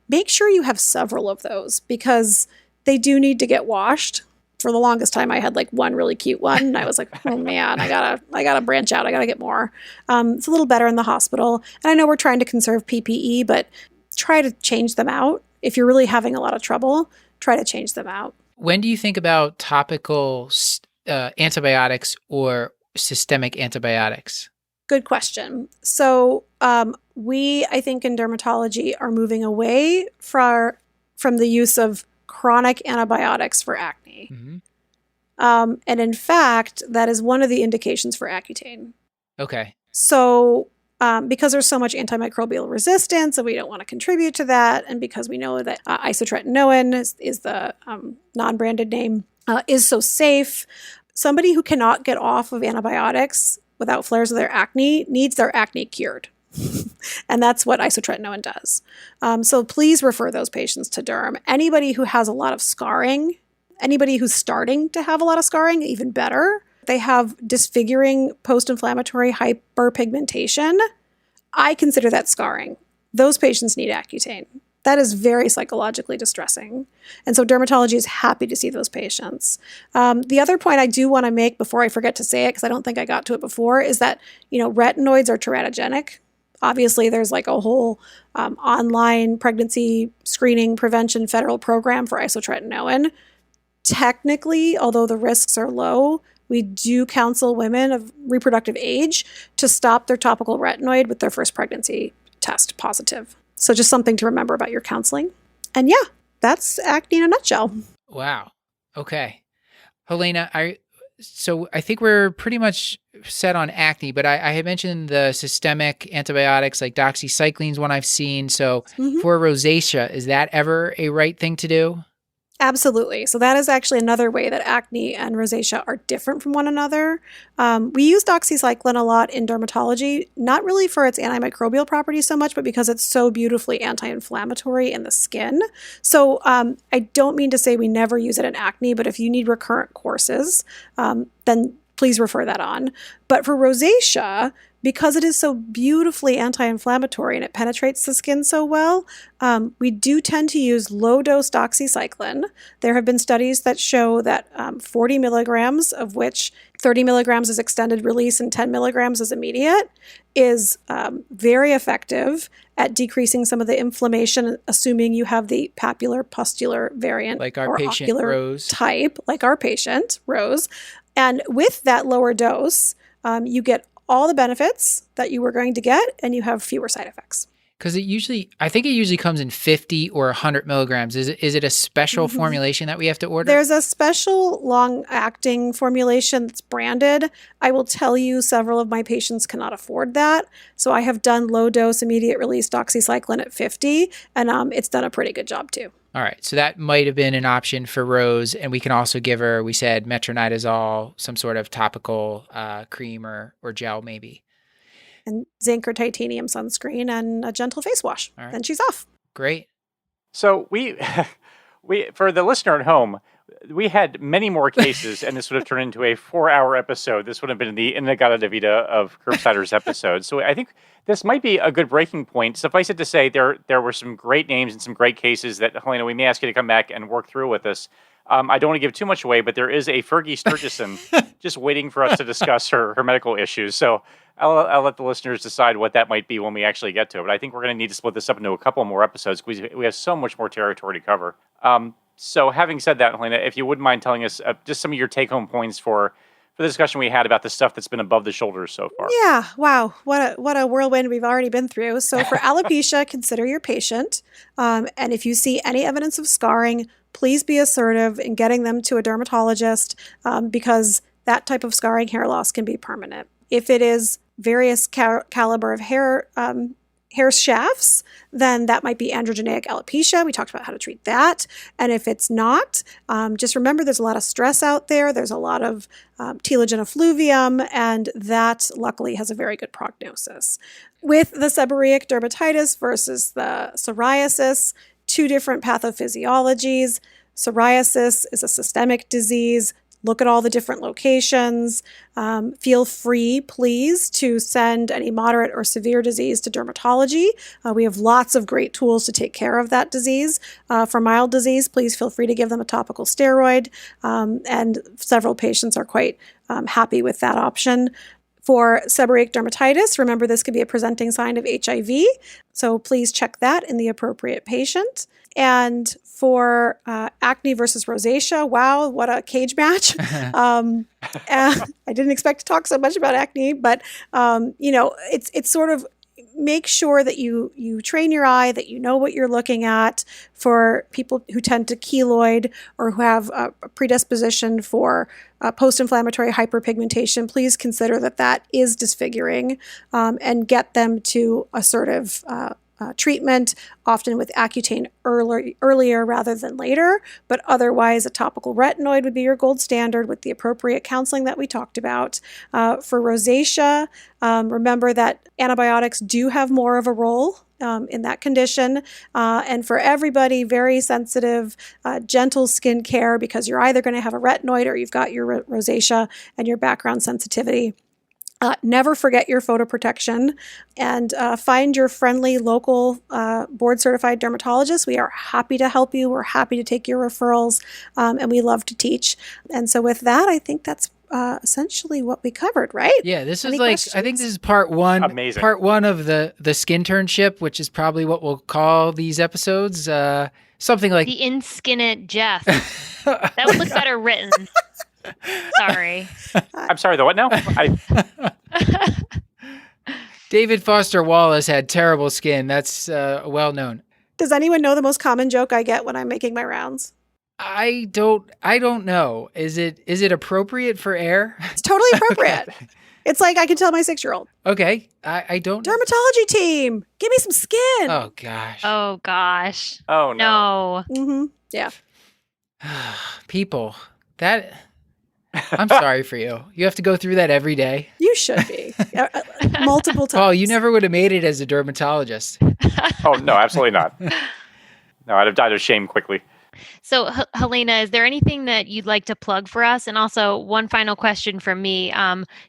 make sure you have several of those because they do need to get washed. For the longest time, I had like one really cute one. And I was like, oh man, I gotta branch out. I gotta get more. It's a little better in the hospital. And I know we're trying to conserve PPE, but try to change them out. If you're really having a lot of trouble, try to change them out. When do you think about topical antibiotics or systemic antibiotics? Good question. So we, I think in dermatology, are moving away from the use of chronic antibiotics for acne. Mm-hmm. And in fact, that is one of the indications for Accutane. Okay. So because there's so much antimicrobial resistance and we don't want to contribute to that, and because we know that isotretinoin is the non-branded name, is so safe, somebody who cannot get off of antibiotics without flares of their acne needs their acne cured. And that's what isotretinoin does. So please refer those patients to derm. Anybody who has a lot of scarring, anybody who's starting to have a lot of scarring, even better. They have disfiguring post-inflammatory hyperpigmentation. I consider that scarring. Those patients need Accutane. That is very psychologically distressing. And so dermatology is happy to see those patients. The other point I do want to make before I forget to say it, because I don't think I got to it before, is that, retinoids are teratogenic. Obviously, there's like a whole online pregnancy screening prevention federal program for isotretinoin. Technically, although the risks are low, we do counsel women of reproductive age to stop their topical retinoid with their first pregnancy test positive. So just something to remember about your counseling. And yeah, that's acne in a nutshell. Wow. Okay. Helena, so I think we're pretty much set on acne, but I had mentioned the systemic antibiotics like doxycycline is one I've seen. So for rosacea, is that ever a right thing to do? Absolutely. So that is actually another way that acne and rosacea are different from one another. We use doxycycline a lot in dermatology, not really for its antimicrobial properties so much, but because it's so beautifully anti-inflammatory in the skin. So I don't mean to say we never use it in acne, but if you need recurrent courses, then please refer that on. But for rosacea, because it is so beautifully anti-inflammatory and it penetrates the skin so well, we do tend to use low-dose doxycycline. There have been studies that show that 40 milligrams, of which 30 milligrams is extended release and 10 milligrams is immediate, is very effective at decreasing some of the inflammation, assuming you have the papular-pustular variant like our or patient ocular Rose type, like our patient Rose. And with that lower dose, you get all the benefits that you were going to get, and you have fewer side effects. Because I think it usually comes in 50 or 100 milligrams. Is it a special formulation that we have to order? There's a special long-acting formulation that's branded. I will tell you several of my patients cannot afford that. So I have done low-dose immediate-release doxycycline at 50, and it's done a pretty good job too. All right. So that might have been an option for Rose. And we can also give her, we said, metronidazole, some sort of topical cream or gel maybe. And zinc or titanium sunscreen and a gentle face wash. All right. Then she's off. Great. So we for the listener at home, we had many more cases, and this would have turned into a 4-hour episode. This would have been the Inagata Davida of Curbsiders episode. So I think this might be a good breaking point. Suffice it to say, there were some great names and some great cases that, Helena, we may ask you to come back and work through with us. I don't want to give too much away, but there is a Fergie Sturgison just waiting for us to discuss her medical issues. So I'll let the listeners decide what that might be when we actually get to it. But I think we're going to need to split this up into a couple more episodes because we have so much more territory to cover. So having said that, Helena, if you wouldn't mind telling us just some of your take-home points for the discussion we had about the stuff that's been above the shoulders so far. Yeah, wow, what a whirlwind we've already been through. So for alopecia, consider your patient. And if you see any evidence of scarring, please be assertive in getting them to a dermatologist because that type of scarring hair loss can be permanent. If it is various caliber of hair shafts, then that might be androgenic alopecia. We talked about how to treat that. And if it's not, just remember there's a lot of stress out there. There's a lot of telogen effluvium, and that luckily has a very good prognosis. With the seborrheic dermatitis versus the psoriasis, two different pathophysiologies. Psoriasis is a systemic disease. Look at all the different locations. Feel free, please, to send any moderate or severe disease to dermatology. We have lots of great tools to take care of that disease. For mild disease, please feel free to give them a topical steroid. And several patients are quite happy with that option. For seborrheic dermatitis, remember this could be a presenting sign of HIV, so please check that in the appropriate patient. And for acne versus rosacea, wow, what a cage match. I didn't expect to talk so much about acne, but it's sort of make sure that you train your eye, that you know what you're looking at. For people who tend to keloid or who have a predisposition for post-inflammatory hyperpigmentation, please consider that is disfiguring and get them to assertive treatment, often with Accutane earlier rather than later, but otherwise a topical retinoid would be your gold standard with the appropriate counseling that we talked about. For rosacea, remember that antibiotics do have more of a role in that condition. And for everybody, very sensitive, gentle skin care because you're either going to have a retinoid or you've got your rosacea and your background sensitivity. Never forget your photoprotection and find your friendly local board-certified dermatologist. We are happy to help you. We're happy to take your referrals, and we love to teach. And so with that, I think that's essentially what we covered, right? Yeah, this is questions? I think this is part one. Amazing. Part one of the Skinternship, which is probably what we'll call these episodes. Something like the in-skin it Jeff. That would look better written. Sorry. I'm sorry, the what now? David Foster Wallace had terrible skin. That's well known. Does anyone know the most common joke I get when I'm making my rounds? I don't know. Is it appropriate for air? It's totally appropriate. It's like I can tell my 6-year-old. Okay. I don't know. Dermatology team, give me some skin. Oh gosh. Oh gosh. Oh no. No. Yeah. People, I'm sorry for you. You have to go through that every day. You should be. Multiple times. Paul, you never would have made it as a dermatologist. Oh no, absolutely not. No, I'd have died of shame quickly. So, Helena, is there anything that you'd like to plug for us? And also, one final question from me.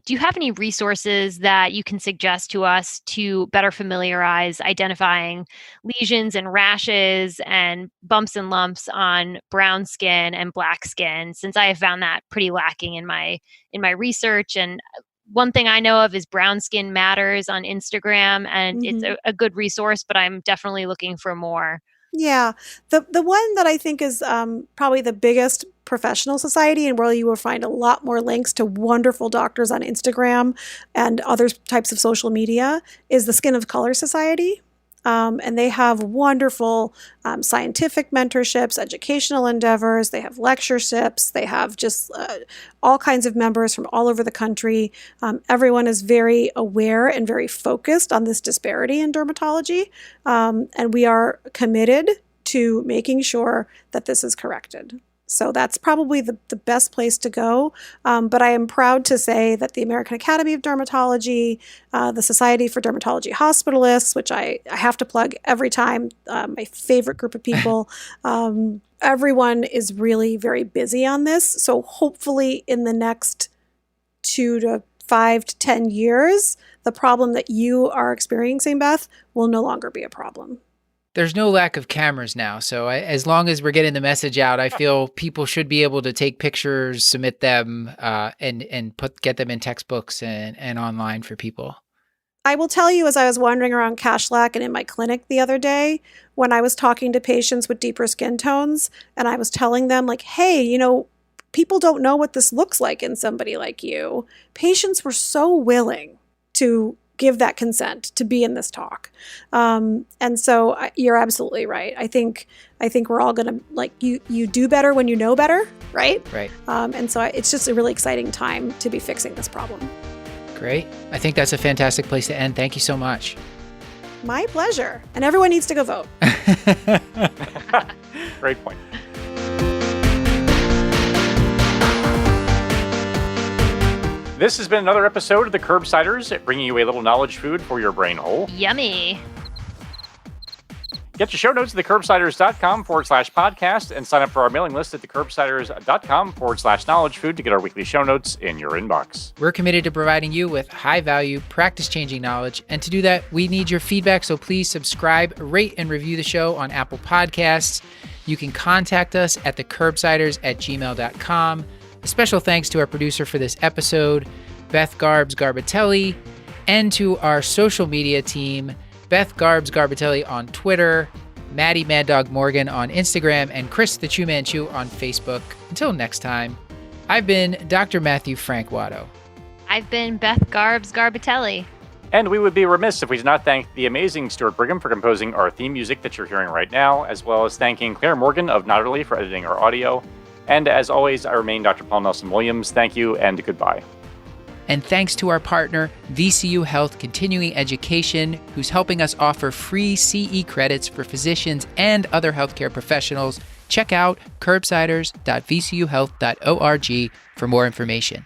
Do you have any resources that you can suggest to us to better familiarize identifying lesions and rashes and bumps and lumps on brown skin and black skin, since I have found that pretty lacking in my research? And one thing I know of is Brown Skin Matters on Instagram, and it's a good resource, but I'm definitely looking for more. Yeah. The one that I think is probably the biggest professional society, and where you will find a lot more links to wonderful doctors on Instagram and other types of social media, is the Skin of Color Society. And they have wonderful scientific mentorships, educational endeavors. They have lectureships. They have just all kinds of members from all over the country. Everyone is very aware and very focused on this disparity in dermatology. And we are committed to making sure that this is corrected. So that's probably the best place to go. But I am proud to say that the American Academy of Dermatology, the Society for Dermatology Hospitalists, which I have to plug every time, my favorite group of people, everyone is really very busy on this. So hopefully in the next 2 to 5 to 10 years, the problem that you are experiencing, Beth, will no longer be a problem. There's no lack of cameras now, so as long as we're getting the message out, I feel people should be able to take pictures, submit them, and get them in textbooks and online for people. I will tell you, as I was wandering around Kashlak and in my clinic the other day, when I was talking to patients with deeper skin tones, and I was telling them, like, hey, people don't know what this looks like in somebody like you. Patients were so willing to give that consent to be in this talk. And so you're absolutely right. I think we're all going to, you do better when you know better, right? Right. And so it's just a really exciting time to be fixing this problem. Great. I think that's a fantastic place to end. Thank you so much. My pleasure. And everyone needs to go vote. Great point. This has been another episode of the Curbsiders, bringing you a little knowledge food for your brain hole. Yummy. Get your show notes at thecurbsiders.com/podcast and sign up for our mailing list at thecurbsiders.com/knowledge food to get our weekly show notes in your inbox. We're committed to providing you with high-value, practice-changing knowledge, and to do that, we need your feedback, so please subscribe, rate, and review the show on Apple Podcasts. You can contact us at thecurbsiders@gmail.com. A special thanks to our producer for this episode, Beth Garbitelli, and to our social media team, Beth Garbitelli on Twitter, Maddie Mad Dog Morgan on Instagram, and Chris the Chew Man Chew on Facebook. Until next time, I've been Dr. Matthew Frank Watto. I've been Beth Garbitelli. And we would be remiss if we did not thank the amazing Stuart Brigham for composing our theme music that you're hearing right now, as well as thanking Claire Morgan of Notterly for editing our audio. And as always, I remain Dr. Paul Nelson Williams. Thank you and goodbye. And thanks to our partner, VCU Health Continuing Education, who's helping us offer free CE credits for physicians and other healthcare professionals. Check out curbsiders.vcuhealth.org for more information.